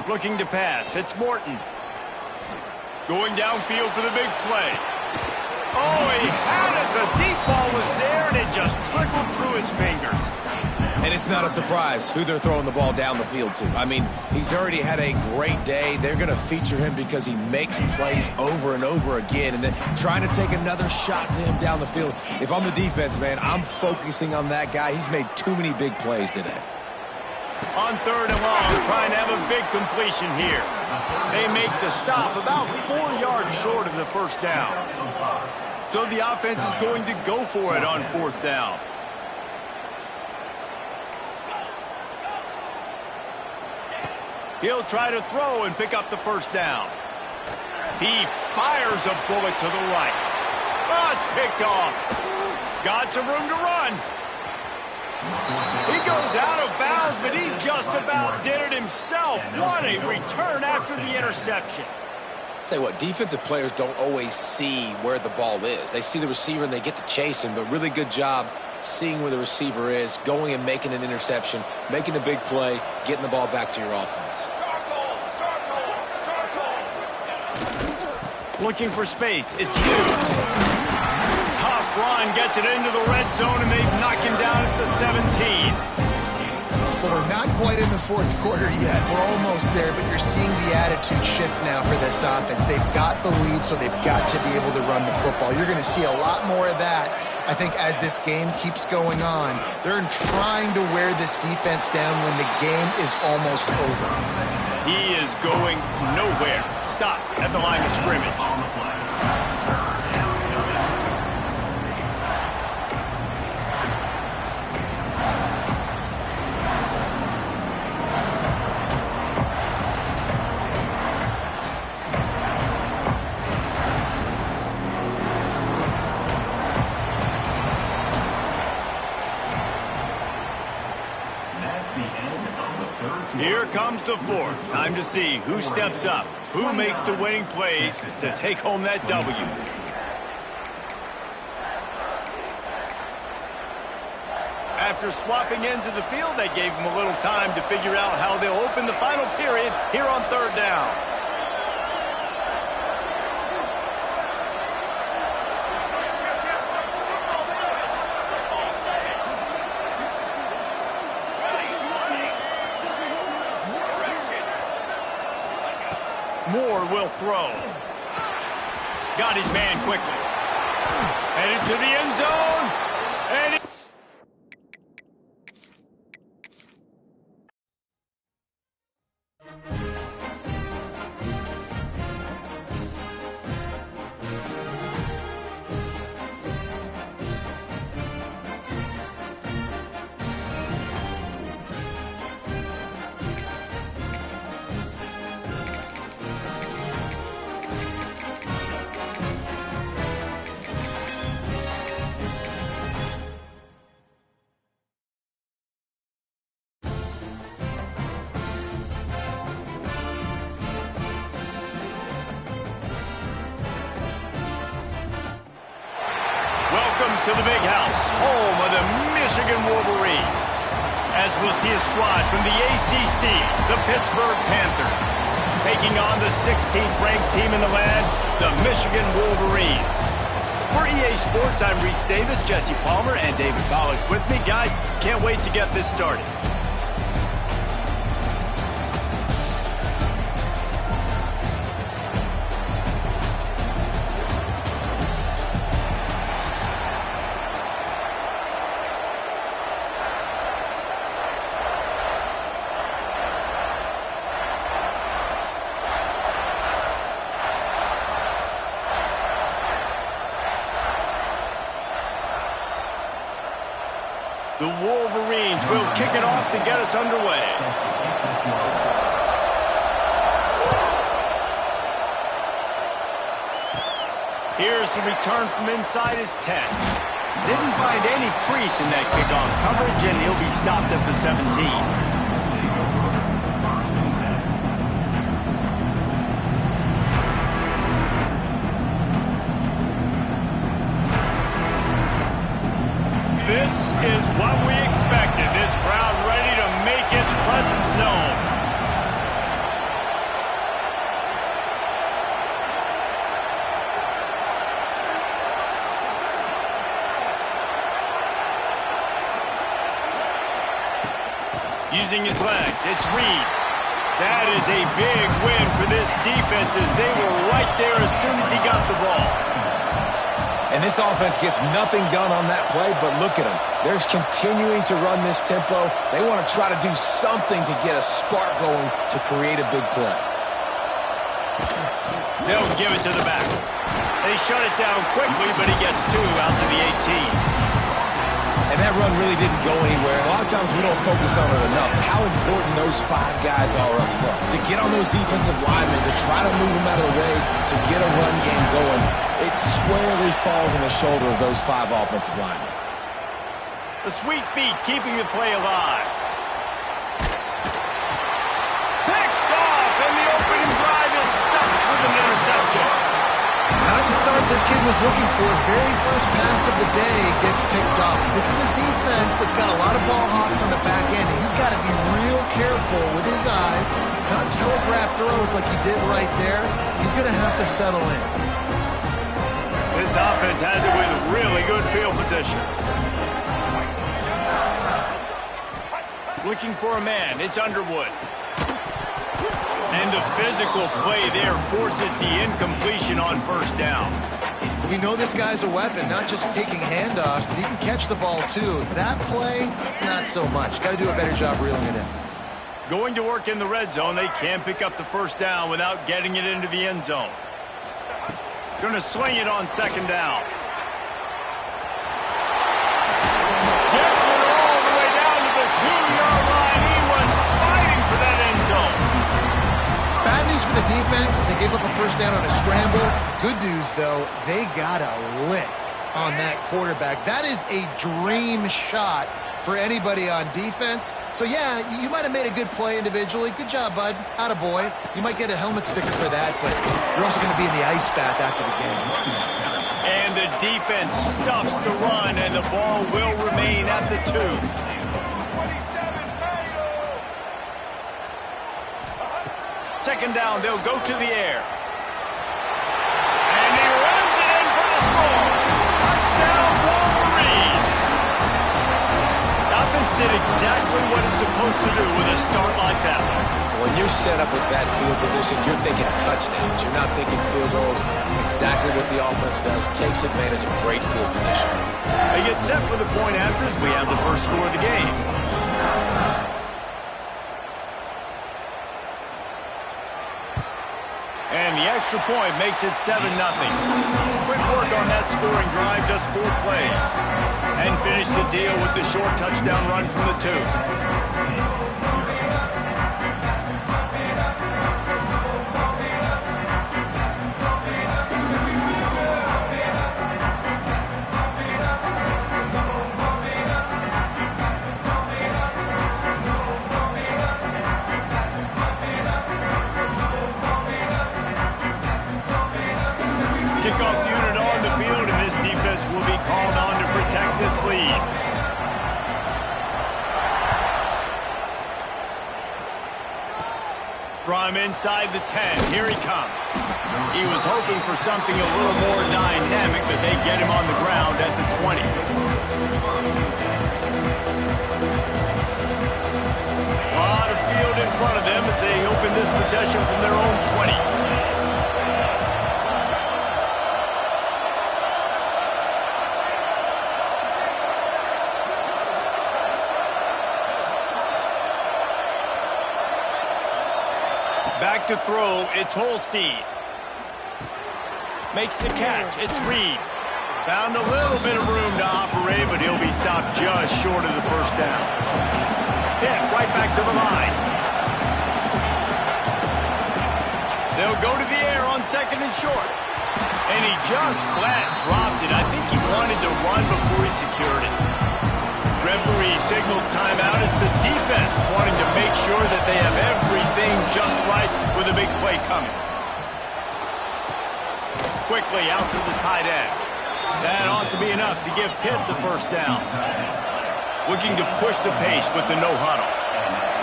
Looking to pass. It's Morton. Going downfield for the big play. Oh, he had it. The deep ball was there, and it just trickled through his fingers. And it's not a surprise who they're throwing the ball down the field to. I mean, he's already had a great day. They're going to feature him because he makes plays over and over again. And then trying to take another shot to him down the field. If I'm the defense, man, I'm focusing on that guy. He's made too many big plays today. On third and long, trying to have a big completion here. They make the stop about 4 yards short of the first down. So the offense is going to go for it on fourth down. He'll try to throw and pick up the first down. He fires a bullet to the right. Oh, it's picked off. Got some room to run. He goes out of bounds, but he just about did it himself. What a return after the interception. Tell you what, defensive players don't always see where the ball is. They see the receiver and they get to chase him, but really good job seeing where the receiver is, going and making an interception, making a big play, getting the ball back to your offense. Looking for space. It's huge. Tough run gets it into the red zone, and they knock him down at the 17. Well, we're not quite in the fourth quarter yet. We're almost there, but you're seeing the attitude shift now for this offense. They've got the lead, so they've got to be able to run the football. You're going to see a lot more of that, I think, as this game keeps going on. They're trying to wear this defense down when the game is almost over. He is going nowhere. Stop at the line of scrimmage. Here comes the fourth. Time to see who steps up, who makes the winning plays to take home that W. After swapping ends of the field, that gave them a little time to figure out how they'll open the final period here on third down. Moore will throw. Got his man quickly. Headed to the end zone. And welcome to the big house, home of the Michigan Wolverines. As we'll see a squad from the ACC, the Pittsburgh Panthers, taking on the 16th ranked team in the land, the Michigan Wolverines. For EA Sports, I'm Reese Davis, Jesse Palmer, and David Pollack with me. Guys, can't wait to get this started. The Wolverines will kick it off to get us underway. Here's the return from inside his 10. Didn't find any crease in that kickoff coverage, and he'll be stopped at the 17. This is what we expected. This crowd ready to make its presence known. Using his legs, it's Reed. That is a big win for this defense as they were right there as soon as he got the ball. And this offense gets nothing done on that play, but look at them. They're continuing to run this tempo. They want to try to do something to get a spark going to create a big play. They'll give it to the back. They shut it down quickly, but he gets two out to the 18. And that run really didn't go anywhere. A lot of times we don't focus on it enough. How important those five guys are up front. To get on those defensive linemen, to try to move them out of the way, to get a run game going, it squarely falls on the shoulder of those five offensive linemen. The sweet feet keeping the play alive. Picked off, and the opening drive is stuck with an interception. start this kid was looking for. Very first pass of the day gets picked off. This is a defense that's got a lot of ball hawks on the back end, and he's got to be real careful with his eyes, not telegraph throws like he did right there. He's going to have to settle in. This offense has it with really good field position. Looking for a man, it's Underwood. And the physical play there forces the incompletion on first down. We know this guy's a weapon, not just taking handoffs, but he can catch the ball too. That play, not so much. Got to do a better job reeling it in. Going to work in the red zone, they can pick up the first down without getting it into the end zone. Going to sling it on second down. Gets it all the way down to the 2-yard line. He was fighting for that end zone. Bad news for the defense. They gave up a first down on a scramble. Good news, though, they got a lick on that quarterback. That is a dream shot for anybody on defense. So, yeah, you might have made a good play individually. Good job, bud. Attaboy. You might get a helmet sticker for that, but you're also going to be in the ice bath after the game. And the defense stuffs the run, and the ball will remain at the 2. Second down, they'll go to the air. And he runs it in for the score. Touchdown, Wolverine. The offense did exactly what it's supposed to do with a start like that. When you're set up with that field position, you're thinking touchdowns. You're not thinking field goals. It's exactly what the offense does. Takes advantage of great field position. They get set for the point after as we have the first score of the game. And the extra point makes it 7-0. Quick work on that scoring drive, just 4 plays. And finish the deal with the short touchdown run from the 2. Kickoff unit on the field, and this defense will be called on to protect this lead. From inside the 10, here he comes. He was hoping for something a little more dynamic, but they get him on the ground at the 20. A lot of field in front of them as they open this possession from their own 20. Back to throw, it's Holstein. Makes the catch, it's Reed. Found a little bit of room to operate, but he'll be stopped just short of the first down. Hit right back to the line. They'll go to the air on second and short. And he just flat dropped it. I think he wanted to run before he secured it. Referee signals timeout as the defense wanting to make sure that they have everything just right with a big play coming. Quickly out to the tight end. That ought to be enough to give Pitt the first down. Looking to push the pace with the no huddle.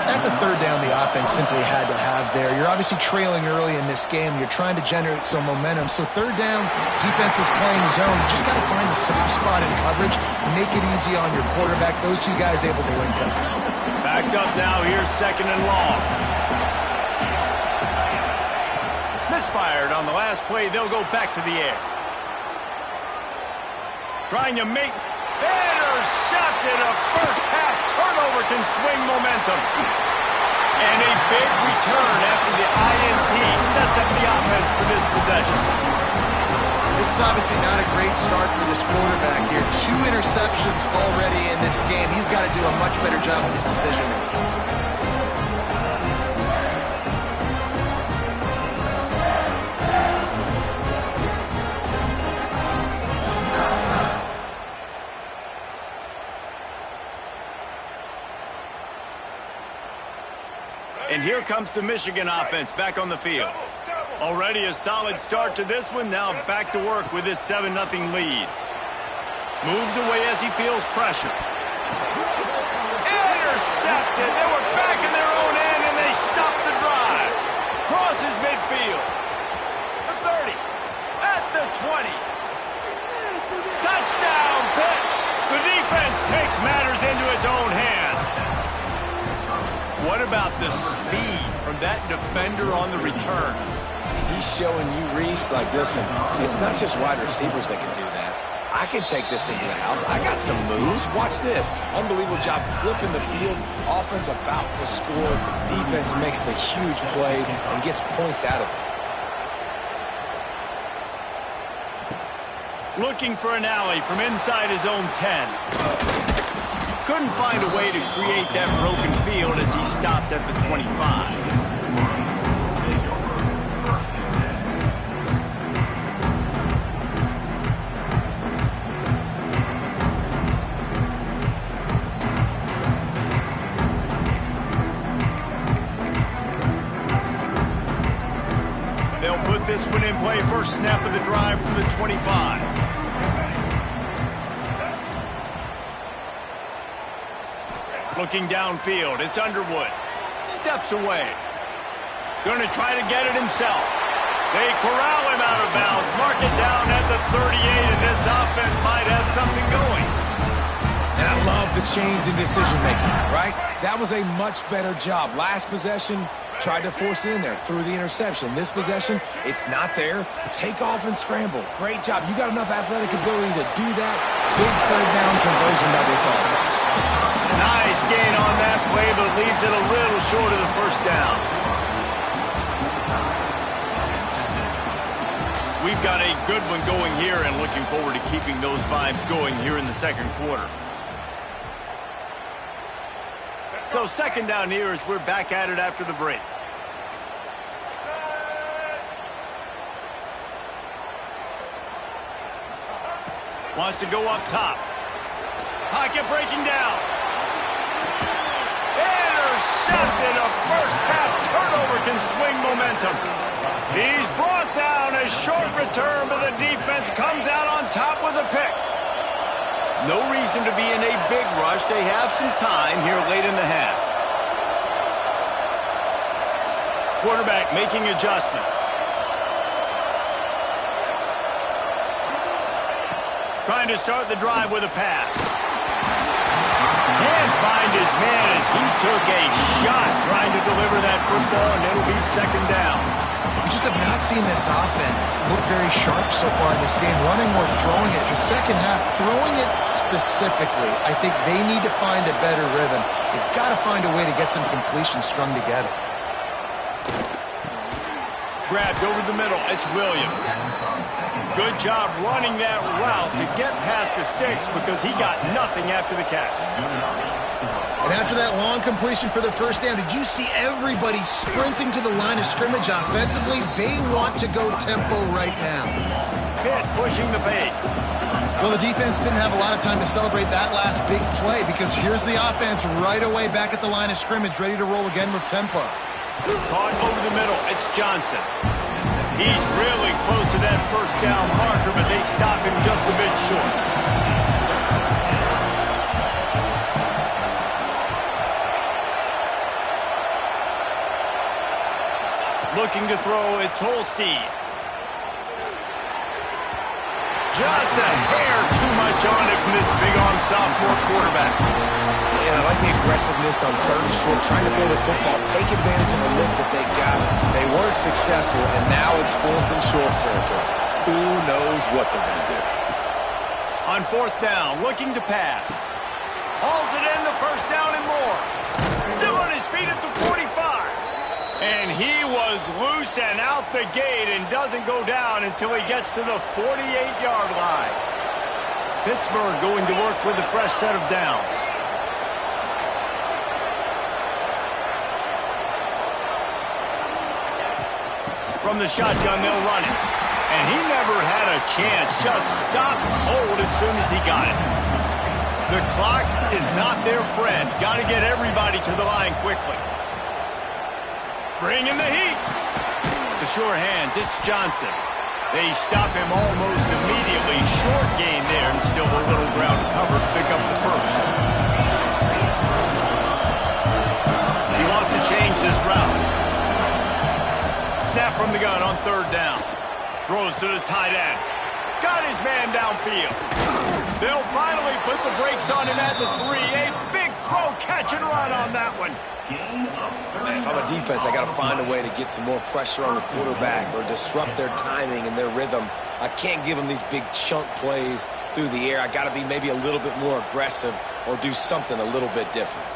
That's a third down the offense simply had to have there. You're obviously trailing early in this game. You're trying to generate some momentum. So third down, defense is playing zone. You just got to find the soft spot in coverage, make it easy on your quarterback. Those two guys able to link up. Backed up now, here's second and long. Misfired on the last play. They'll go back to the air. Trying to make... Intercepted. A first-half turnover can swing momentum. And a big return after the INT sets up the offense for this possession. This is obviously not a great start for this quarterback here. 2 interceptions already in this game. He's got to do a much better job with his decision-making. And here comes the Michigan offense back on the field. Already a solid start to this one. Now back to work with his 7-0 lead. Moves away as he feels pressure. Intercepted. They were back in their own end, and they stopped the drive. Crosses midfield. The 30. At the 20. Touchdown, Pitt. The defense takes matters into its own hands. What about the speed from that defender on the return? He's showing you, Reese, like, listen, it's not just wide receivers that can do that. I can take this thing to the house. I got some moves. Watch this. Unbelievable job flipping the field. Offense about to score. Defense makes the huge plays and gets points out of it. Looking for an alley from inside his own 10. Couldn't find a way to create that broken field as he stopped at the 25. They'll put this one in play. First snap of the drive from the 25. Looking downfield, it's Underwood. Steps away. Going to try to get it himself. They corral him out of bounds. Mark it down at the 38, and this offense might have something going. And I love the change in decision-making, right? That was a much better job. Last possession, tried to force it in there, threw the interception. This possession, it's not there. Take off and scramble. Great job. You got enough athletic ability to do that. Big third down conversion by this offense. Nice gain on that play, but leaves it a little short of the first down. We've got a good one going here and looking forward to keeping those vibes going here in the second quarter. So second down here as we're back at it after the break. Wants to go up top. Pocket breaking down. Intercepted. A first half turnover can swing momentum. He's brought down. A short return, but the defense comes out on top with a pick. No reason to be in a big rush. They have some time here late in the half. Quarterback making adjustments. Trying to start the drive with a pass. Can't find his man as he took a shot trying to deliver that football, and it'll be second down. We just have not seen this offense look very sharp so far in this game, running or throwing it. The second half, throwing it specifically, I think they need to find a better rhythm. They've got to find a way to get some completions strung together. Grabbed over the middle. It's Williams. Good job running that route to get past the sticks because he got nothing after the catch. And after that long completion for the first down, did you see everybody sprinting to the line of scrimmage offensively? They want to go tempo right now. Pitt pushing the pace. Well, the defense didn't have a lot of time to celebrate that last big play because here's the offense right away back at the line of scrimmage, ready to roll again with tempo. Caught over the middle. It's Johnson. He's really close to that first down marker, but they stop him just a bit short. Looking to throw, it's Holstein. Just a hair too much on it from this big-arm sophomore quarterback. Yeah, I like the aggressiveness on third and short, trying to throw the football, take advantage of the look that they got. They weren't successful, and now it's fourth and short territory. Who knows what they're going to do? On fourth down, looking to pass. Hauls it in, the first down and more. Still on his feet at the 45. And he was loose and out the gate and doesn't go down until he gets to the 48-yard line. Pittsburgh going to work with a fresh set of downs. From the shotgun, they'll run it. And he never had a chance. Just stopped cold as soon as he got it. The clock is not their friend. Got to get everybody to the line quickly. Bring in the heat. The the sure hands. It's Johnson. They stop him almost immediately. Short gain there, and still a little ground to cover to pick up the first. He wants to change this route. Snap from the gun on third down. Throws to the tight end. Got his man downfield. They'll finally put the brakes on him at the 3. A big throw, catch and run on that one. Man, if I'm a defense, I got to find a way to get some more pressure on the quarterback or disrupt their timing and their rhythm. I can't give them these big chunk plays through the air. I got to be maybe a little bit more aggressive or do something a little bit different.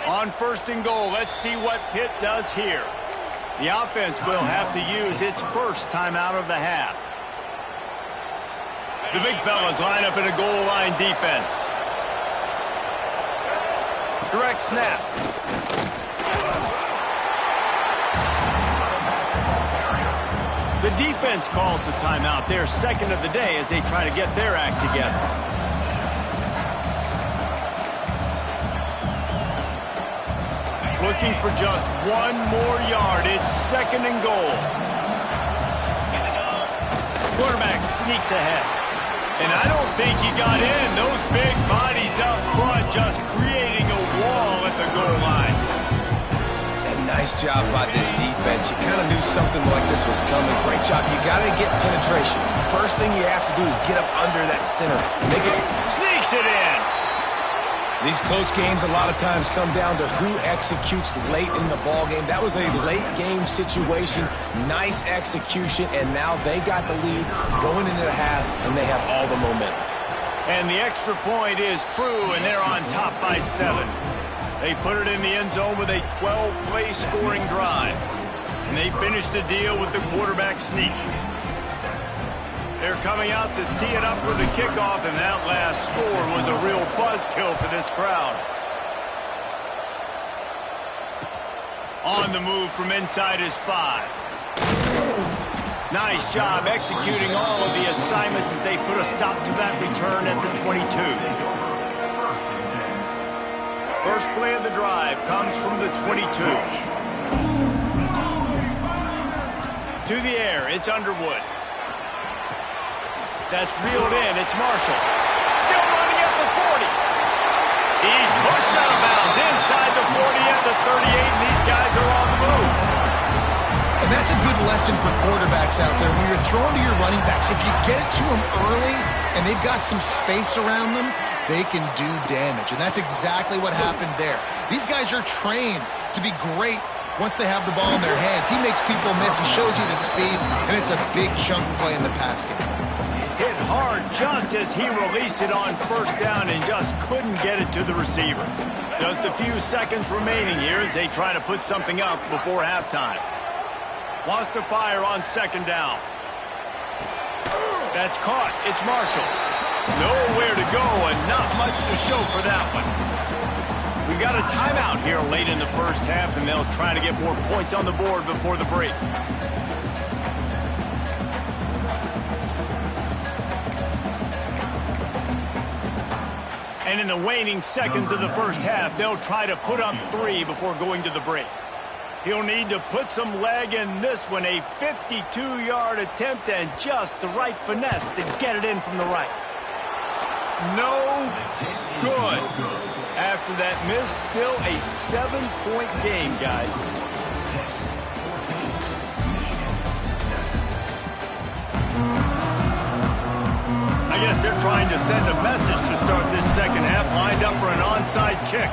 On first and goal, let's see what Pitt does here. The offense will have to use its first timeout of the half. The big fellas line up in a goal line defense. Direct snap. The defense calls the timeout, their second of the day, as they try to get their act together. Looking for just one more yard. It's second and goal. Quarterback sneaks ahead. And I don't think he got in. Those big bodies up front just creating a wall at the goal line. And nice job by this defense. You kind of knew something like this was coming. Great job. You got to get penetration. First thing you have to do is get up under that center. Make it. Sneaks it in. These close games a lot of times come down to who executes late in the ball game. That was a late game situation. Nice execution, and now they got the lead going into the half, and they have all the momentum. And the extra point is true, and they're on top by 7. They put it in the end zone with a 12-play scoring drive. And they finish the deal with the quarterback sneak. They're coming out to tee it up for the kickoff, and that last score was a real buzzkill for this crowd. On the move from inside his 5. Nice job executing all of the assignments as they put a stop to that return at the 22. First play of the drive comes from the 22. To the air, it's Underwood. That's reeled in. It's Marshall. Still running at the 40. He's pushed out of bounds inside the 40 at the 38, and these guys are on the move. And that's a good lesson for quarterbacks out there. When you're throwing to your running backs, if you get it to them early and they've got some space around them, they can do damage. And that's exactly what happened there. These guys are trained to be great once they have the ball in their hands. He makes people miss. He shows you the speed, and it's a big chunk play in the pass game. Hit hard just as he released it on first down and just couldn't get it to the receiver. Just a few seconds remaining here as they try to put something up before halftime. Wants to fire on second down. That's caught. It's Marshall. Nowhere to go and not much to show for that one. We got a timeout here late in the first half, and they'll try to get more points on the board before the break. And in the waning seconds of the first half, they'll try to put up 3 before going to the break. He'll need to put some leg in this one, a 52-yard attempt and just the right finesse to get it in from the right. No good. After that miss, still a 7-point game, guys. I guess they're trying to send a message to start this second half, lined up for an onside kick.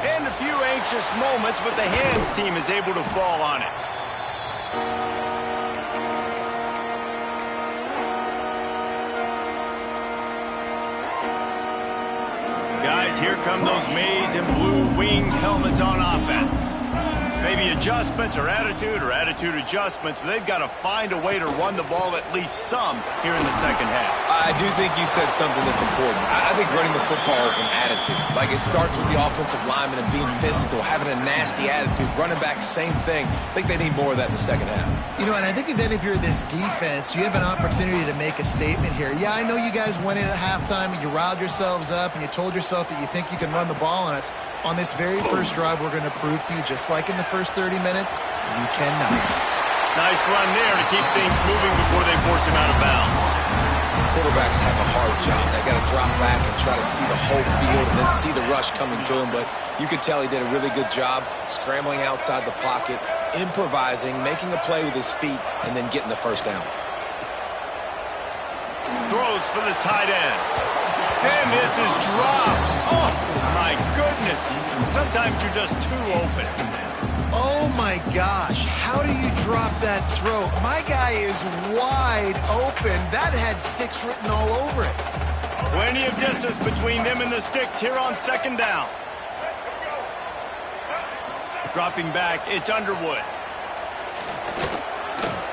And a few anxious moments, but the hands team is able to fall on it. Guys, here come those maize and blue winged helmets on offense. Maybe adjustments or attitude adjustments, but they've got to find a way to run the ball at least some here in the second half. I do think you said something that's important. I think running the football is an attitude. Like, it starts with the offensive lineman and being physical, having a nasty attitude. Running back, same thing. I think they need more of that in the second half. You know, and I think then if you're this defense, you have an opportunity to make a statement here. Yeah, I know you guys went in at halftime and you riled yourselves up and you told yourself that you think you can run the ball on us. On this very first drive, we're going to prove to you, just like in the first 30 minutes, you cannot. Nice run there to keep things moving before they force him out of bounds. Quarterbacks have a hard job. They got to drop back and try to see the whole field and then see the rush coming to him. But you could tell he did a really good job scrambling outside the pocket, improvising, making a play with his feet, and then getting the first down. Throws for the tight end. And this is dropped. Oh, my goodness. Sometimes you're just too open. Oh, my gosh. How do you drop that throw? My guy is wide open. That had 6 written all over it. Plenty of distance between them and the sticks here on second down. Dropping back, it's Underwood.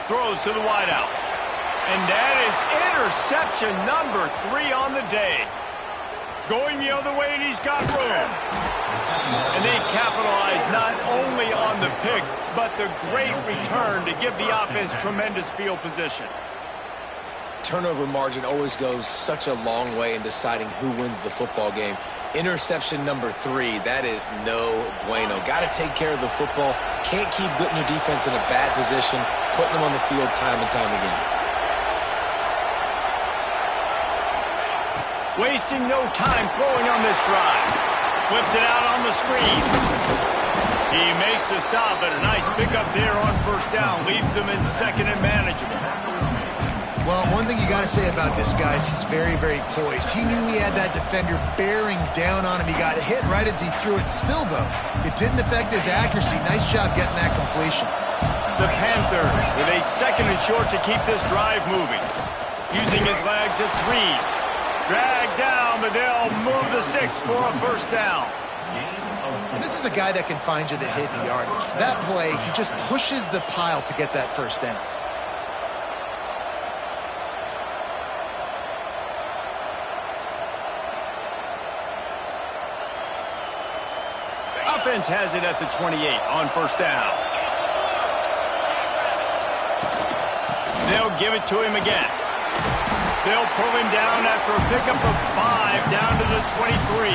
Throws to the wideout. And that is interception number 3 on the day. Going the other way, and he's got room. And they capitalize not only on the pick, but the great return to give the offense tremendous field position. Turnover margin always goes such a long way in deciding who wins the football game. Interception number 3, that is no bueno. Got to take care of the football. Can't keep putting your defense in a bad position, putting them on the field time and time again. Wasting no time throwing on this drive. Flips it out on the screen. He makes the stop, and a nice pickup there on first down. Leaves them in second and manageable. Well, one thing you got to say about this guy is he's very, very poised. He knew he had that defender bearing down on him. He got hit right as he threw it. Still, though, it didn't affect his accuracy. Nice job getting that completion. The Panthers with a second and short to keep this drive moving. Using his legs, it's Reed. Dragged down, but they'll move the sticks for a first down. And this is a guy that can find you the hidden yardage. That play, he just pushes the pile to get that first down. Offense has it at the 28 on first down. They'll give it to him again. They'll pull him down after a pickup of 5 down to the 23.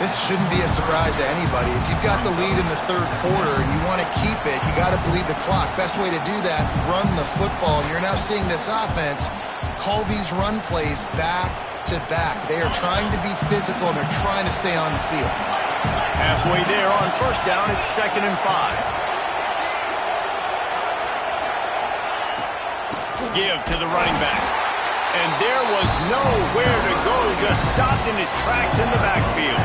This shouldn't be a surprise to anybody. If you've got the lead in the third quarter and you want to keep it, you got to bleed the clock. Best way to do that, run the football. And you're now seeing this offense call these run plays back to back. They are trying to be physical and they're trying to stay on the field. Halfway there on first down, it's 2nd and 5. Give to the running back. And there was nowhere to go, just stopped in his tracks in the backfield.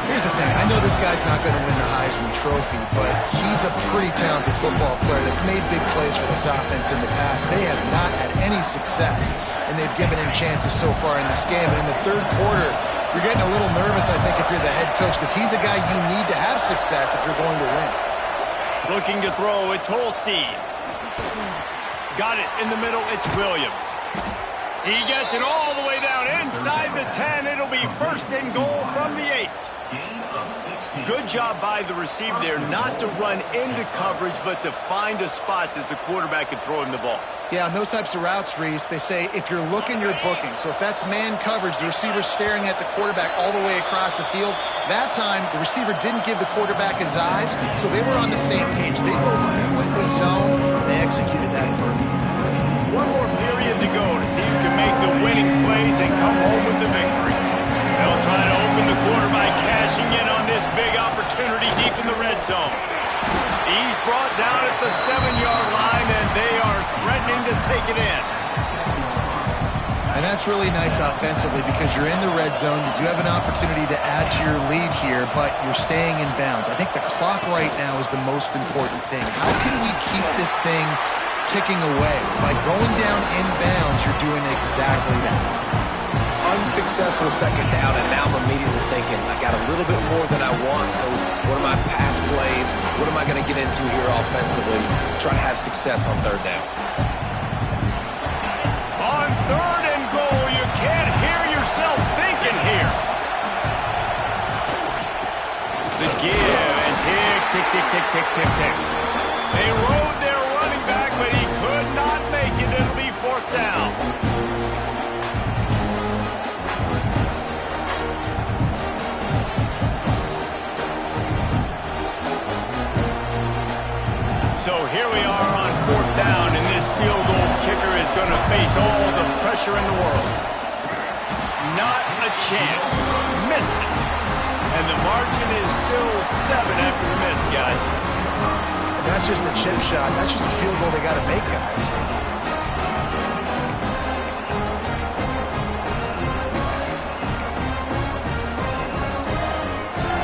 Here's the thing. I know this guy's not going to win the Heisman Trophy, but he's a pretty talented football player that's made big plays for this offense in the past. They have not had any success, and they've given him chances so far in this game. And in the third quarter, you're getting a little nervous, I think, if you're the head coach, because he's a guy you need to have success if you're going to win. Looking to throw, it's Holstein. Got it in the middle, it's Williams. He gets it all the way down inside the 10. It'll be 1st and goal from the 8. Good job by the receiver there not to run into coverage, but to find a spot that the quarterback could throw him the ball. Yeah, on those types of routes, Reese, they say if you're looking, you're booking. So if that's man coverage, the receiver's staring at the quarterback all the way across the field. That time, the receiver didn't give the quarterback his eyes, so they were on the same page. They both knew it was zone, and they executed that perfectly. One more period to go to see who can make the winning plays and come home with the victory. They'll try to open the quarter by cashing in on this big opportunity deep in the red zone. He's brought down at the 7-yard line, and they are threatening to take it in. And that's really nice offensively because you're in the red zone. You do have an opportunity to add to your lead here, but you're staying in bounds. I think the clock right now is the most important thing. How can we keep this thing ticking away? By going down in bounds, you're doing exactly that. unsuccessful second down, and now I'm immediately thinking, I got a little bit more than I want, so what are my pass plays? What am I going to get into here offensively? Try to have success on third down. On third and goal, you can't hear yourself thinking here. The give and tick, tick, tick, tick, tick, tick, tick. They rode their running back, but he could not make it. It'll be fourth down. So here we are on fourth down, and this field goal kicker is going to face all the pressure in the world. Not a chance. Missed it. And the margin is still 7 after the miss, guys. And that's just the chip shot. That's just a field goal they got to make, guys.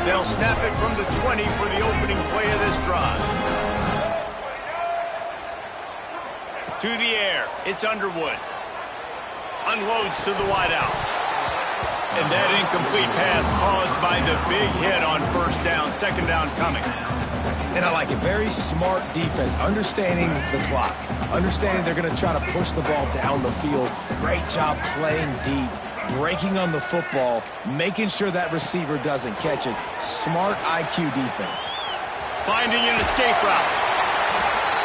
They'll snap it from the 20 for the opening play of this drive. To the air, it's Underwood. Unloads to the wideout. And that incomplete pass caused by the big hit on first down, second down coming. And I like it. Very smart defense, understanding the clock, understanding they're going to try to push the ball down the field. Great job playing deep, breaking on the football, making sure that receiver doesn't catch it. Smart IQ defense. Finding an escape route.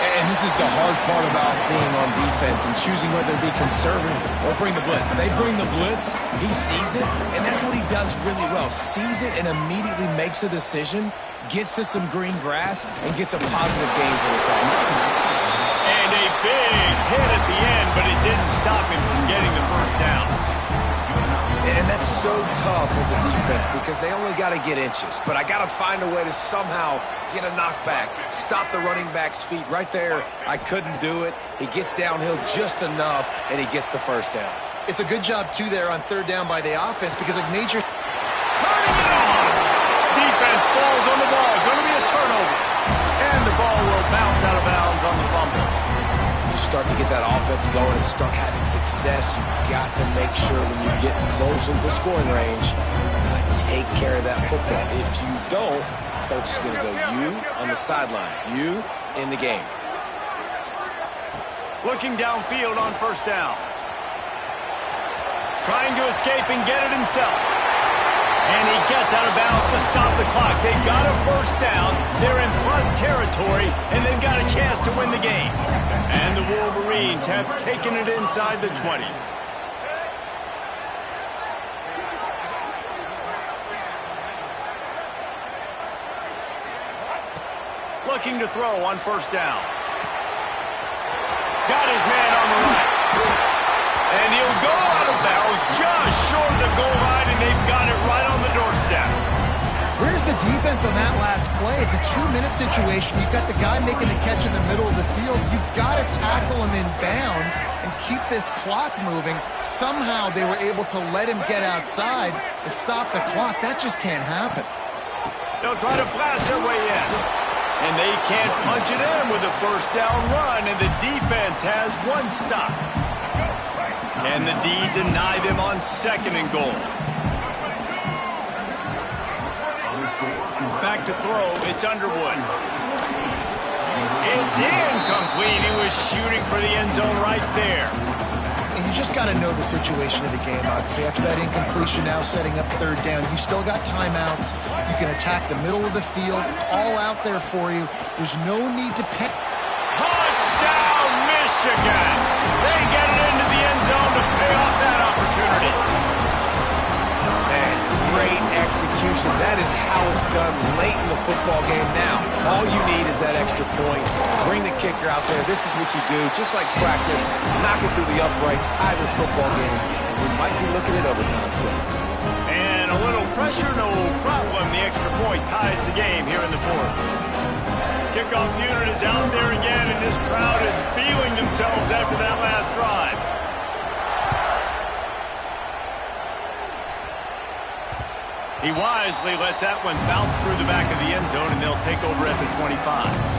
And this is the hard part about being on defense and choosing whether to be conservative or bring the blitz. They bring the blitz, he sees it, and that's what he does really well. Sees it and immediately makes a decision, gets to some green grass, and gets a positive gain for this offense. And a big hit at the end, but it didn't stop him from getting the first down. And that's so tough as a defense because they only got to get inches. But I got to find a way to somehow get a knockback, stop the running back's feet. Right there, I couldn't do it. He gets downhill just enough, and he gets the first down. It's a good job, too, there on third down by the offense because like major... Turning it on! Defense falls on the ball. Going to be a turnover. And the ball will bounce out of bounds on the fumble. You start to get that offense going and start having success, you've got to make sure when you get closer to the scoring range, take care of that football. If you don't, coach is going to go you on the sideline, you in the game. Looking downfield on first down. Trying to escape and get it himself. And he gets out of bounds to stop the clock. They've got a first down. They're in plus territory, and they've got a chance to win the game. And the Wolverines have taken it inside the 20. Looking to throw on first down. Got his man on the right. And he'll go out of bounds just short of the goal line, and they've got it right on the doorstep. Where's the defense on that last play? It's a 2-minute situation. You've got the guy making the catch in the middle of the field. You've got to tackle him in bounds and keep this clock moving. Somehow they were able to let him get outside and stop the clock. That just can't happen. They'll try to blast their way in. And they can't punch it in with a first down run, and the defense has one stop. Can the D deny them on second and goal? Back to throw, it's Underwood. It's incomplete. He was shooting for the end zone right there. And you just got to know the situation of the game, obviously. After that incompletion, now setting up third down, you still got timeouts. You can attack the middle of the field. It's all out there for you. There's no need to pick. Touchdown, Michigan! They get it into the end zone to pay off that opportunity. Man, great execution. That is how it's done late in the football game now. All you need is that extra point. Bring the kicker out there. This is what you do. Just like practice, knock it through the uprights, tie this football game, and we might be looking at overtime soon. And a little pressure, no problem. The extra point ties the game here in the fourth. Kickoff unit is out there again, and this crowd is feeling themselves after that last drive. He wisely lets that one bounce through the back of the end zone, and they'll take over at the 25.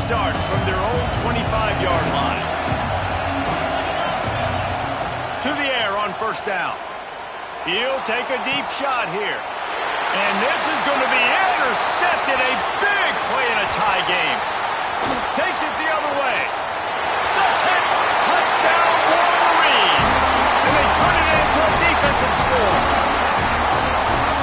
starts from their own 25-yard line. To the air on first down. He'll take a deep shot here. And this is going to be intercepted. A big play in a tie game. Takes it the other way. The touchdown Wolverines. And they turn it into a defensive score.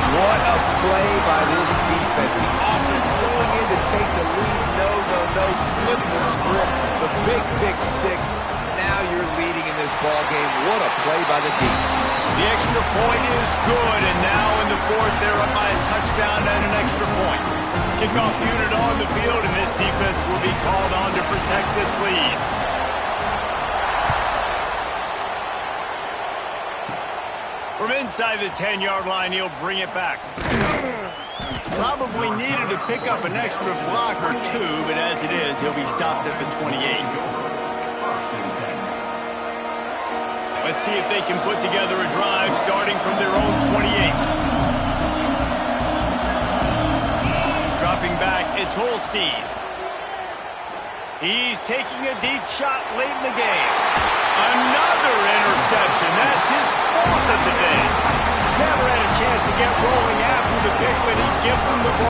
What a play by this defense. The offense going in to take the lead. No. Flip the script. The big pick six. Now you're leading in this ball game. What a play by the D. The extra point is good, and now in the fourth, they're up by a touchdown and an extra point. Kickoff unit on the field, and this defense will be called on to protect this lead. From inside the 10-yard line, he'll bring it back. Probably needed to pick up an extra block or two, but as it is, he'll be stopped at the 28. Let's see if they can put together a drive starting from their own 28. Dropping back, it's Holstein. He's taking a deep shot late in the game. Another interception. That's his fourth of the day. Never had a chance to get rolling after the pick, but he gives them the ball.